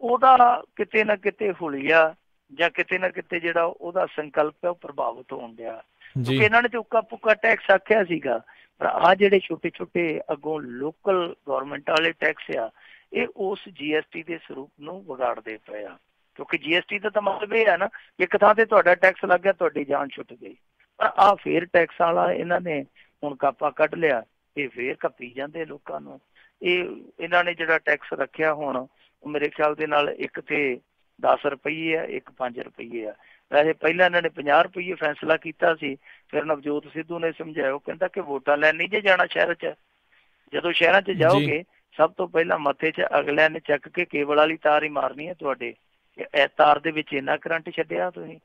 ਉਹਦਾ ਕਿਤੇ ਨਾ ਕਿਤੇ ਹੁਲੀਆ ਜਾਂ ਕਿਤੇ ਨਾ ਕਿਤੇ ਜਿਹੜਾ ਉਹਦਾ ਸੰਕਲਪ ਹੈ ਉਹ ਪ੍ਰਭਾਵਿਤ ਹੋਣ ਡਿਆ। ਕਿਉਂਕਿ ਇਹਨਾਂ ਨੇ ਤੇ ਉੱਕਾ ਪੁੱਕਾ ਟੈਕਸ ਆਖਿਆ ਸੀਗਾ, ਪਰ ਆਹ ਜਿਹੜੇ ਛੋਟੇ ਛੋਟੇ ਅੱਗੋਂ ਲੋਕਲ ਗੌਰਮੈਂਟ ਵਾਲੇ ਟੈਕਸ ਆ, ਇਹ ਉਸ GST ਦੇ ਸਰੂਪ ਨੂੰ ਵਿਗਾੜਦੇ ਪਏ ਆ। ਕਿਉਂਕਿ GST ਦਾ ਤਾਂ ਮਤਲਬ ਇਹ ਹੈ ਨਾ, ਇੱਕ ਥਾਂ ਤੇ ਤੁਹਾਡਾ ਟੈਕਸ ਲੱਗ ਗਿਆ, ਤੁਹਾਡੀ ਜਾਨ ਛੁੱਟ ਗਈ। ਪਰ ਆਹ ਫੇਰ ਟੈਕਸ ਵਾਲਾ ਇਹਨਾਂ ਨੇ ਹੁਣ ਕਾਪਾ ਕੱਢ ਲਿਆ, ਇਹ ਫੇਰ ਕੱਪੀ ਜਾਂਦੇ ਲੋਕਾਂ ਨੂੰ। ਇਹਨਾਂ ਨੇ ਜਿਹੜਾ ਟੈਕਸ ਰੱਖਿਆ ਹੁਣ, ਉਹ ਮੇਰੇ ਖਿਆਲ ਦੇ ਨਾਲ ਇੱਕ ਤੇ 10 ਰੁਪਈਏ ਆ, ਇੱਕ 5 ਰੁਪਈਏ ਆ। ਵੈਸੇ ਪਹਿਲਾਂ ਇਹਨਾਂ ਨੇ 50 ਰੁਪਈਏ ਫੈਸਲਾ ਕੀਤਾ ਸੀ, ਫਿਰ ਨਵਜੋਤ ਸਿੱਧੂ ਨੇ ਸਮਝਾਇਆ, ਉਹ ਕਹਿੰਦਾ ਕਿ ਵੋਟਾਂ ਲੈਣ ਨਹੀਂ ਜੇ ਜਾਣਾ ਸ਼ਹਿਰ 'ਚ। ਜਦੋਂ ਸ਼ਹਿਰਾਂ 'ਚ ਜਾਓਗੇ ਸਭ ਤੋਂ ਪਹਿਲਾਂ ਮੱਥੇ 'ਚ ਅਗਲਿਆਂ ਨੇ ਚੱਕ ਕੇ ਕੇਬਲ ਵਾਲੀ ਤਾਰ ਹੀ ਮਾਰਨੀ ਹੈ ਤੁਹਾਡੇ, ਇਹ ਤਾਰ ਦੇ ਵਿੱਚ ਇੰਨਾ ਕਰੰਟ ਛੱਡਿਆ ਤੁਸੀਂ।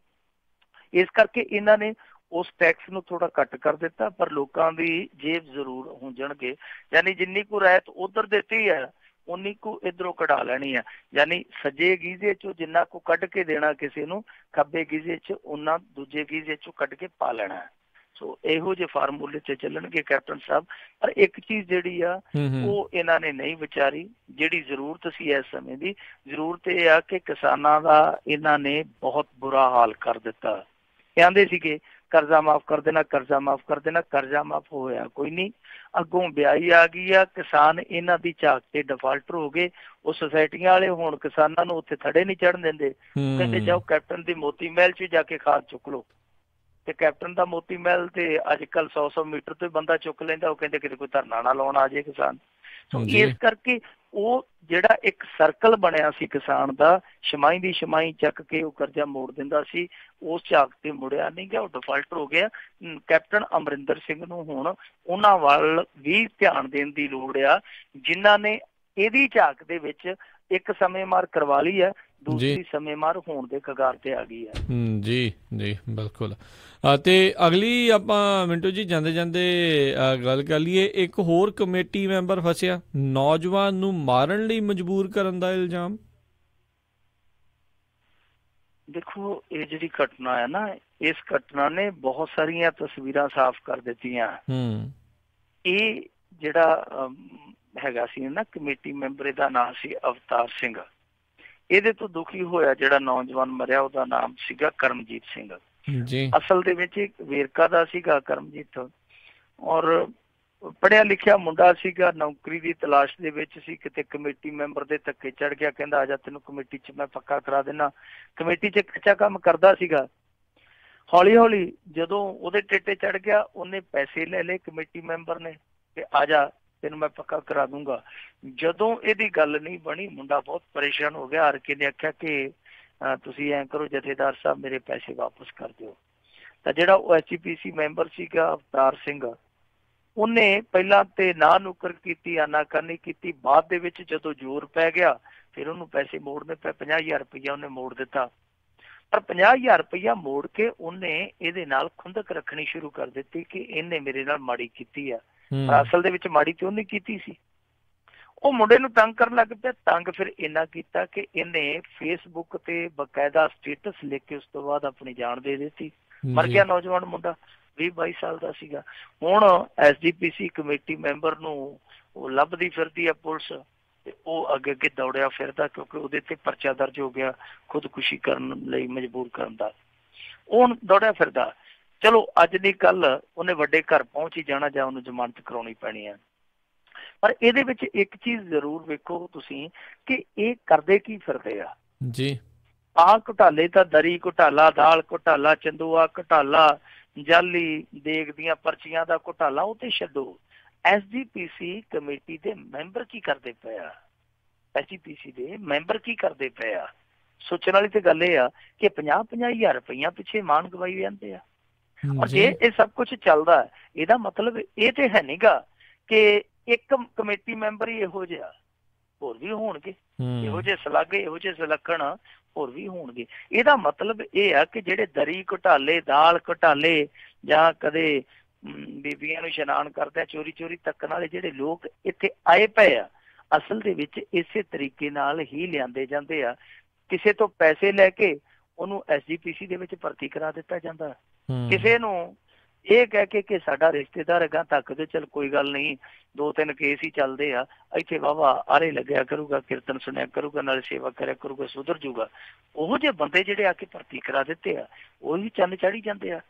ਇਸ ਕਰਕੇ ਇਹਨਾਂ ਨੇ ਉਸ ਟੈਕਸ ਨੂੰ ਥੋੜਾ ਘੱਟ ਕਰ ਦਿੱਤਾ, ਪਰ ਲੋਕਾਂ ਦੀ ਜੇਬ ਜ਼ਰੂਰ ਹੁੰਜਣਗੇ। ਯਾਨੀ ਜਿੰਨੀ ਕੁ ਰਾਇਤ ਉਧਰ ਦਿੱਤੀ ਹੈ ਉਨੀ ਕੁ ਇੱਧਰੋਂ ਕਢਾ ਲੈਣੀ ਹੈ। ਯਾਨੀ ਸੱਜੇ ਗੀਜ਼ੇ ਚੋਂ ਜਿੰਨਾ ਕੁ ਕੱਢ ਕੇ ਦੇਣਾ ਕਿਸੇ ਨੂੰ, ਖੱਬੇ ਗੀਜ਼ੇ 'ਚ ਉਹਨਾਂ ਦੂਜੇ ਗੀਜ਼ੇ 'ਚੋਂ ਕੱਢ ਕੇ ਪਾ ਲੈਣਾ ਹੈ। ਸੋ ਇਹੋ ਜਿਹੇ ਫਾਰਮੂਲੇ 'ਚ ਚੱਲਣਗੇ ਕੈਪਟਨ ਸਾਹਿਬ। ਪਰ ਇੱਕ ਚੀਜ਼ ਜਿਹੜੀ ਆ ਉਹ ਇਹਨਾਂ ਨੇ ਨਹੀਂ ਵਿਚਾਰੀ, ਜਿਹੜੀ ਜ਼ਰੂਰਤ ਸੀ ਇਸ ਸਮੇਂ ਦੀ। ਜ਼ਰੂਰਤ ਇਹ ਆ ਕਿ ਕਿਸਾਨਾਂ ਦਾ ਇਹਨਾਂ ਨੇ ਬਹੁਤ ਬੁਰਾ ਹਾਲ ਕਰ ਦਿੱਤਾ। ਕਹਿੰਦੇ ਸੀਗੇ ਕਰਜ਼ਾ ਮਾਫ਼ ਕਰ ਦੇਣਾ, ਕਰਜ਼ਾ ਮਾਫ਼ ਕਰ ਦੇਣਾ, ਕਰਜ਼ਾ ਮਾਫ਼ ਹੋਇਆ ਕੋਈ ਨਹੀਂ। ਅੱਗੋਂ ਵਿਆਹੀ ਆ ਗਈ ਆ, ਕਿਸਾਨ ਇਹਨਾਂ ਦੀ ਝਾਕ ਤੇ ਡਿਫਾਲਟਰ ਹੋ ਗਏ। ਉਹ ਸੁਸਾਇਟੀਆਂ ਵਾਲੇ ਹੁਣ ਕਿਸਾਨਾਂ ਨੂੰ ਉੱਥੇ ਥੜੇ ਨਹੀਂ ਚੜ੍ਹਨ ਦਿੰਦੇ। ਕਹਿੰਦੇ ਜਾਓ ਕੈਪਟਨ ਦੀ ਮੋਤੀ ਮਹਿਲ 'ਚ ਜਾ ਕੇ ਖਾਦ ਚੁੱਕ ਲਓ। ਤੇ ਕੈਪਟਨ ਦਾ ਮੋਤੀ ਮਹਿਲ ਤੇ ਅੱਜ ਕੱਲ੍ਹ 100 ਮੀਟਰ ਤੋਂ ਬੰਦਾ ਚੁੱਕ ਲੈਂਦਾ। ਉਹ ਕਹਿੰਦੇ ਕਿਤੇ ਕੋਈ ਧਰਨਾ ਨਾ ਲਾਉਣ ਆ ਜਾਏ ਕਿਸਾਨ। ਸੋ ਇਸ ਕਰਕੇ ਉਹ ਜਿਹੜਾ ਇੱਕ ਸਰਕਲ ਬਣਿਆ ਸੀ ਕਿਸਾਨ ਦਾ, ਛਮਾਈ ਦੀ ਛਮਾਈ ਚੱਕ ਕੇ ਉਹ ਕਰਜ਼ਾ ਮੋੜ ਦਿੰਦਾ ਸੀ, ਉਸ ਝਾਕ ਤੇ ਮੁੜਿਆ ਨਹੀਂ ਗਿਆ, ਉਹ ਡਿਫਾਲਟਰ ਹੋ ਗਿਆ। ਕੈਪਟਨ ਅਮਰਿੰਦਰ ਸਿੰਘ ਨੂੰ ਹੁਣ ਉਹਨਾਂ ਵੱਲ ਵੀ ਧਿਆਨ ਦੇਣ ਦੀ ਲੋੜ ਆ, ਜਿਨ੍ਹਾਂ ਨੇ ਇਹਦੀ ਝਾਕ ਦੇ ਵਿੱਚ ਇੱਕ ਸਮੇਂ ਮਾਰ ਕਰਵਾ ਲਈ ਹੈ, ਦੂਸਰੀ ਸਮੇਂ ਮਾਰ ਹੋਣ ਦੇ ਕਗਾਰ ਤੇ ਆ ਗਈ ਹੈ। ਜੀ ਜੀ ਬਿਲਕੁਲ। ਤੇ ਅਗਲੀ ਆਪਾਂ ਮਿੰਟੂ ਜੀ ਜਾਂਦੇ ਜਾਂਦੇ ਗੱਲ ਕਰ ਲਈਏ, ਇੱਕ ਹੋਰ ਕਮੇਟੀ ਮੈਂਬਰ ਫਸਿਆ, ਨੌਜਵਾਨ ਨੂੰ ਮਾਰਨ ਲਈ ਮਜਬੂਰ ਕਰਨ ਦਾ ਇਲਜ਼ਾਮ। ਦੇਖੋ ਇਹ ਜਿਹੜੀ ਘਟਨਾ ਹੈ ਨਾ, ਇਸ ਘਟਨਾ ਨੇ ਬਹੁਤ ਸਾਰੀਆਂ ਤਸਵੀਰਾਂ ਸਾਫ਼ ਕਰ ਦਿੱਤੀਆਂ। ਇਹ ਜਿਹੜਾ ਹੈਗਾ ਸੀ ਨਾ ਕਮੇਟੀ ਮੈਂਬਰ, ਇਹਦਾ ਨਾਮ ਸੀ ਅਵਤਾਰ ਸਿੰਘ। ਇਹਦੇ ਤੋਂ ਦੁਖੀ ਹੋਇਆ ਜਿਹੜਾ ਨੌਜਵਾਨ ਮਰਿਆ, ਉਹਦਾ ਨਾਮ ਸੀਗਾ ਕਰਮਜੀਤ ਸਿੰਘ। ਅਸਲ ਦੇ ਵਿੱਚ ਵੇਰਕਾ ਦਾ ਸੀਗਾ ਕਰਮਜੀਤ, ਔਰ ਪੜ੍ਹਿਆ ਲਿਖਿਆ ਮੁੰਡਾ ਸੀਗਾ, ਨੌਕਰੀ ਦੀ ਤਲਾਸ਼ ਦੇ ਵਿੱਚ ਸੀ। ਕਿਤੇ ਕਮੇਟੀ ਮੈਂਬਰ ਦੇ ਧੱਕੇ ਚੜ ਗਿਆ, ਕਹਿੰਦਾ ਆਜਾ ਤੈਨੂੰ ਕਮੇਟੀ 'ਚ ਮੈਂ ਪੱਕਾ ਕਰਾ ਦੇਣਾ। ਕਮੇਟੀ 'ਚ ਕੱਚਾ ਕੰਮ ਕਰਦਾ ਸੀਗਾ। ਹੌਲੀ ਹੌਲੀ ਜਦੋਂ ਉਹਦੇ ਟੇਟੇ ਚੜ ਗਿਆ, ਉਹਨੇ ਪੈਸੇ ਲੈ ਲਏ ਕਮੇਟੀ ਮੈਂਬਰ ਨੇ, ਤੇ ਆਜਾ ਤੈਨੂੰ ਮੈਂ ਪੱਕਾ ਕਰਾ ਦੂੰਗਾ। ਜਦੋਂ ਇਹਦੀ ਗੱਲ ਨਹੀਂ ਬਣੀ, ਮੁੰਡਾ ਬਹੁਤ ਪਰੇਸ਼ਾਨ ਹੋ ਗਿਆ। ਹਰ ਕੇ ਨੇ ਆਖਿਆ ਕਿ ਤੁਸੀਂ ਐਂ ਕਰੋ ਜਥੇਦਾਰ ਸਾਹਿਬ, ਮੇਰੇ ਪੈਸੇ ਵਾਪਸ ਕਰ ਦਿਓ। ਤਾਂ ਜਿਹੜਾ ਉਹ SGPC ਮੈਂਬਰ ਸੀਗਾ ਅਵਤਾਰ ਸਿੰਘ, ਉਹਨੇ ਪਹਿਲਾਂ ਤੇ ਨਾ ਨੁਕਰ ਕੀਤੀ, ਆਨਾਕਾਨੀ ਕੀਤੀ। ਬਾਅਦ ਦੇ ਵਿੱਚ ਜਦੋਂ ਜ਼ੋਰ ਪੈ ਗਿਆ, ਫਿਰ ਉਹਨੂੰ ਪੈਸੇ ਮੋੜਨੇ ਪਏ। 50,000 ਰੁਪਈਆ ਉਹਨੇ ਮੋੜ ਦਿੱਤਾ। ਪਰ 50,000 ਰੁਪਈਆ ਮੋੜ ਕੇ ਉਹਨੇ ਇਹਦੇ ਨਾਲ ਖੁੰਦਕ ਰੱਖਣੀ ਸ਼ੁਰੂ ਕਰ ਦਿੱਤੀ ਕਿ ਇਹਨੇ ਮੇਰੇ ਨਾਲ ਮਾੜੀ ਕੀਤੀ ਆ। ਪਰ ਅਸਲ ਦੇ ਵਿੱਚ ਮਾੜੀ ਤੇ ਉਹਨੇ ਕੀਤੀ ਸੀ। ਉਹ ਮੁੰਡੇ ਨੂੰ ਤੰਗ ਕਰਨ ਲੱਗ ਪਿਆ। ਤੰਗ ਫਿਰ ਇੰਨਾ ਕੀਤਾ ਕਿ ਇਹਨੇ ਫੇਸਬੁੱਕ ਤੇ ਬਕਾਇਦਾ ਸਟੇਟਸ ਲਿਖ ਕੇ ਉਸ ਤੋਂ ਬਾਅਦ ਆਪਣੀ ਜਾਨ ਦੇ ਦਿੱਤੀ। ਮਰ ਗਿਆ ਨੌਜਵਾਨ ਮੁੰਡਾ, 20-22 ਸਾਲ ਦਾ ਸੀਗਾ। ਹੁਣ SGPC ਕਮੇਟੀ ਮੈਂਬਰ ਨੂੰ ਉਹ ਲੱਭਦੀ ਫਿਰਦੀ ਆ ਪੁਲਿਸ, ਤੇ ਉਹ ਅੱਗੇ ਅੱਗੇ ਦੌੜਿਆ ਫਿਰਦਾ, ਕਿਉਂਕਿ ਉਹਦੇ ਤੇ ਪਰਚਾ ਦਰਜ ਹੋ ਗਿਆ ਖੁਦਕੁਸ਼ੀ ਕਰਨ ਲਈ ਮਜਬੂਰ ਕਰਨ ਦਾ। ਉਹ ਦੌੜਿਆ ਫਿਰਦਾ। ਚਲੋ ਅੱਜ ਦੀ ਕੱਲ ਉਹਨੇ ਵੱਡੇ ਘਰ ਪਹੁੰਚ ਹੀ ਜਾਣਾ, ਜਾਂ ਉਹਨੂੰ ਜ਼ਮਾਨਤ ਕਰਾਉਣੀ ਪੈਣੀ ਹੈ। ਪਰ ਇਹਦੇ ਵਿੱਚ ਇੱਕ ਚੀਜ਼ ਜ਼ਰੂਰ ਵੇਖੋ ਤੁਸੀਂ ਕਿ ਇਹ ਕਰਦੇ ਕੀ ਫਿਰਦੇ ਆ ਜੀ। ਆਹ ਘੁਟਾਲੇ ਤਾਂ ਦਰੀ ਘੁਟਾਲਾ, ਦਾਲ ਘੁਟਾਲਾ, ਚੰਦੂਆ ਘੁਟਾਲਾ, ਜਾਲੀ ਦੇਗ ਦੀਆਂ ਪਰਚੀਆਂ ਦਾ ਘੁਟਾਲਾ, ਉਹ ਤੇ ਛੱਡੋ। SGPC ਕਮੇਟੀ ਦੇ ਮੈਂਬਰ ਕੀ ਕਰਦੇ ਪਏ ਆ? SGPC ਦੇ ਮੈਂਬਰ ਕੀ ਕਰਦੇ ਪਏ ਆ? ਸੋਚਣ ਵਾਲੀ ਤੇ ਗੱਲ ਇਹ ਆ ਕਿ 50,000 ਰੁਪਈਆ ਪਿੱਛੇ ਮਾਣ ਗਵਾਈ ਜਾਂਦੇ ਆ। ਔਰ ਜੇ ਇਹ ਸਭ ਕੁਛ ਚੱਲਦਾ, ਇਹਦਾ ਮਤਲਬ ਇਹ ਤੇ ਹੈ ਨੀਗਾ ਕਿ ਇੱਕ ਕਮੇਟੀ ਮੈਂਬਰ ਹੀ ਇਹੋ ਜਿਹਾ, ਹੋਰ ਵੀ ਹੋਣਗੇ ਇਹੋ ਜਿਹੇ ਸਲਾਗੇ, ਇਹੋ ਜਿਹੇ ਸੁਲੱਖਣ, ਹੋਰ ਵੀ ਹੋਣਗੇ। ਇਹਦਾ ਮਤਲਬ ਇਹ ਆ ਕਿ ਜਿਹੜੇ ਦਰੀ ਘੁਟਾਲੇ, ਦਾਲ ਘੁਟਾਲੇ ਜਾਂ ਕਦੇ ਬੀਬੀਆਂ ਨੂੰ ਇਸ਼ਨਾਨ ਕਰਦਿਆਂ ਚੋਰੀ ਚੋਰੀ ਤੱਕਣ ਵਾਲੇ ਜਿਹੜੇ ਲੋਕ ਇੱਥੇ ਆਏ ਪਏ ਆ, ਅਸਲ ਦੇ ਵਿੱਚ ਇਸੇ ਤਰੀਕੇ ਨਾਲ ਹੀ ਲਿਆਂਦੇ ਜਾਂਦੇ ਆ। ਕਿਸੇ ਤੋਂ ਪੈਸੇ ਲੈ ਕੇ ਉਹਨੂੰ SGPC ਦੇ ਵਿੱਚ ਭਰਤੀ ਕਰਾ ਦਿੱਤਾ ਜਾਂਦਾ। ਕਿਸੇ ਨੂੰ ਇਹ ਕਹਿ ਕੇ ਕਿ ਸਾਡਾ ਰਿਸ਼ਤੇਦਾਰ ਅਗਾਂਹ ਤੱਕ ਦੇ ਚੱਲ ਕੋਈ ਗੱਲ ਨਹੀਂ, 2-3 ਕੇਸ ਹੀ ਚੱਲਦੇ ਆ, ਇੱਥੇ ਵਾਹਵਾ ਆਰੇ ਲੱਗਿਆ ਕਰੂਗਾ, ਕੀਰਤਨ ਸੁਣਿਆ ਕਰੂਗਾ, ਨਾਲ ਸੇਵਾ ਕਰਿਆ ਕਰੂਗਾ, ਸੁਧਰ ਜੂਗਾ। ਉਹੋ ਜਿਹੇ ਬੰਦੇ ਜਿਹੜੇ ਆ ਕੇ ਭਰਤੀ ਕਰਾ ਦਿੱਤੇ ਆ, ਉਹੀ ਚੰਨ ਚਾੜੀ ਜਾਂਦੇ ਆ।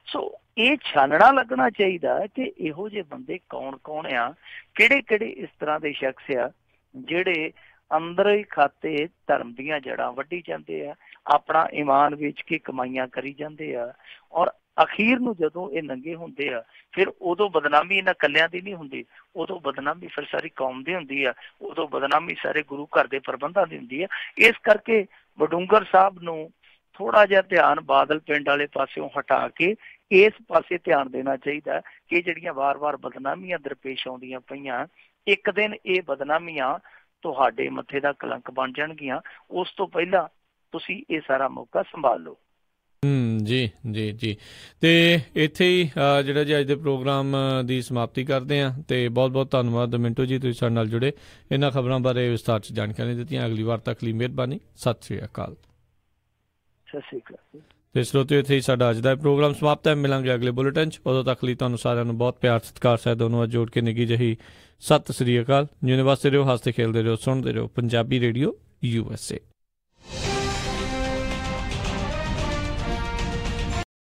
ਸੋ ਇਹ ਛਾਨਣਾ ਲੱਗਣਾ ਚਾਹੀਦਾ ਕਿ ਇਹੋ ਜਿਹੇ ਬੰਦੇ ਕੌਣ ਕੌਣ ਆ, ਕਿਹੜੇ ਕਿਹੜੇ ਇਸ ਤਰ੍ਹਾਂ ਦੇ ਸ਼ਖਸ ਆ ਜਿਹੜੇ ਅੰਦਰ ਹੀ ਖਾਤੇ ਧਰਮ ਦੀਆਂ ਜੜ੍ਹਾਂ ਵੱਢੀ ਜਾਂਦੇ ਆ, ਆਪਣਾ ਈਮਾਨ ਵੇਚ ਕੇ ਕਮਾਈਆਂ ਕਰੀ ਜਾਂਦੇ ਆ, ਔਰ ਅਖੀਰ ਨੂੰ ਜਦੋਂ ਇਹ ਨੰਗੇ ਹੁੰਦੇ ਆ ਫਿਰ ਉਦੋਂ ਬਦਨਾਮੀ ਇਹਨਾਂ ਕੱਲਿਆਂ ਦੀ ਨਹੀਂ ਹੁੰਦੀ, ਉਦੋਂ ਬਦਨਾਮੀ ਫਿਰ ਸਾਰੀ ਕੌਮ ਦੀ ਹੁੰਦੀ ਆ, ਉਦੋਂ ਬਦਨਾਮੀ ਸਾਰੇ ਗੁਰੂ ਘਰ ਦੇ ਪ੍ਰਬੰਧਾਂ ਦੀ ਹੁੰਦੀ ਆ। ਇਸ ਕਰਕੇ ਵਡੂੰਗਰ ਸਾਹਿਬ ਨੂੰ ਥੋੜਾ ਜਿਹਾ ਧਿਆਨ ਬਾਦਲ ਪਿੰਡ ਵਾਲੇ ਪਾਸਿਓਂ ਹਟਾ ਕੇ ਇਸ ਪਾਸੇ ਧਿਆਨ ਦੇਣਾ ਚਾਹੀਦਾ ਕਿ ਜਿਹੜੀਆਂ ਵਾਰ-ਵਾਰ ਬਦਨਾਮੀਆਂ ਦਰਪੇਸ਼ ਆਉਂਦੀਆਂ ਪਈਆਂ, ਇੱਕ ਦਿਨ ਇਹ ਬਦਨਾਮੀਆਂ ਤੁਹਾਡੇ ਮੱਥੇ ਦਾ ਕਲੰਕ ਬਣ ਜਾਣਗੀਆਂ। ਉਸ ਤੋਂ ਪਹਿਲਾਂ ਤੁਸੀਂ ਇਹ ਸਾਰਾ ਮੌਕਾ ਸੰਭਾਲ ਲਓ। ਜੀ ਜੀ ਜੀ। ਤੇ ਇੱਥੇ ਹੀ ਜਿਹੜਾ ਜੀ ਅੱਜ ਦੇ ਪ੍ਰੋਗਰਾਮ ਦੀ ਸਮਾਪਤੀ ਕਰਦੇ ਹਾਂ। ਤੇ ਬਹੁਤ ਬਹੁਤ ਧੰਨਵਾਦ ਮਿੰਟੂ ਜੀ, ਤੁਸੀਂ ਸਾਡੇ ਨਾਲ ਜੁੜੇ, ਇਹਨਾਂ ਖਬਰਾਂ ਬਾਰੇ ਵਿਸਥਾਰ 'ਚ ਜਾਣਕਾਰੀ ਦਿੱਤੀਆਂ। ਅਗਲੀ ਵਾਰ ਤੱਕ ਲਈ ਮਿਹਰਬਾਨੀ। ਸਤਿ ਸ਼੍ਰੀ ਅਕਾਲ। ਸਤਿ ਸ਼੍ਰੀ ਅਕਾਲ। ਤੇ ਸਰੋਤਿਓ, ਇੱਥੇ ਹੀ ਸਾਡਾ ਅੱਜ ਦਾ ਪ੍ਰੋਗਰਾਮ ਸਮਾਪਤ ਹੈ। ਮਿਲਾਂਗੇ ਅਗਲੇ ਬੁਲੇਟਿਨ 'ਚ। ਉਦੋਂ ਤੱਕ ਲਈ ਤੁਹਾਨੂੰ ਸਾਰਿਆਂ ਨੂੰ ਬਹੁਤ ਪਿਆਰ ਸਤਿਕਾਰ ਸਹਿਤ ਦੋਨੋਂ ਜੋੜ ਕੇ ਨਿੱਘੀ ਜਿਹੀ ਸਤਿ ਸ਼੍ਰੀ ਅਕਾਲ। ਜਿਉਂਦੇ ਵਾਸਤੇ ਰਹੋ, ਹੱਸਦੇ ਖੇਲਦੇ ਰਹੋ, ਸੁਣਦੇ ਰਹੋ ਪੰਜਾਬੀ ਰੇਡੀਓ USA।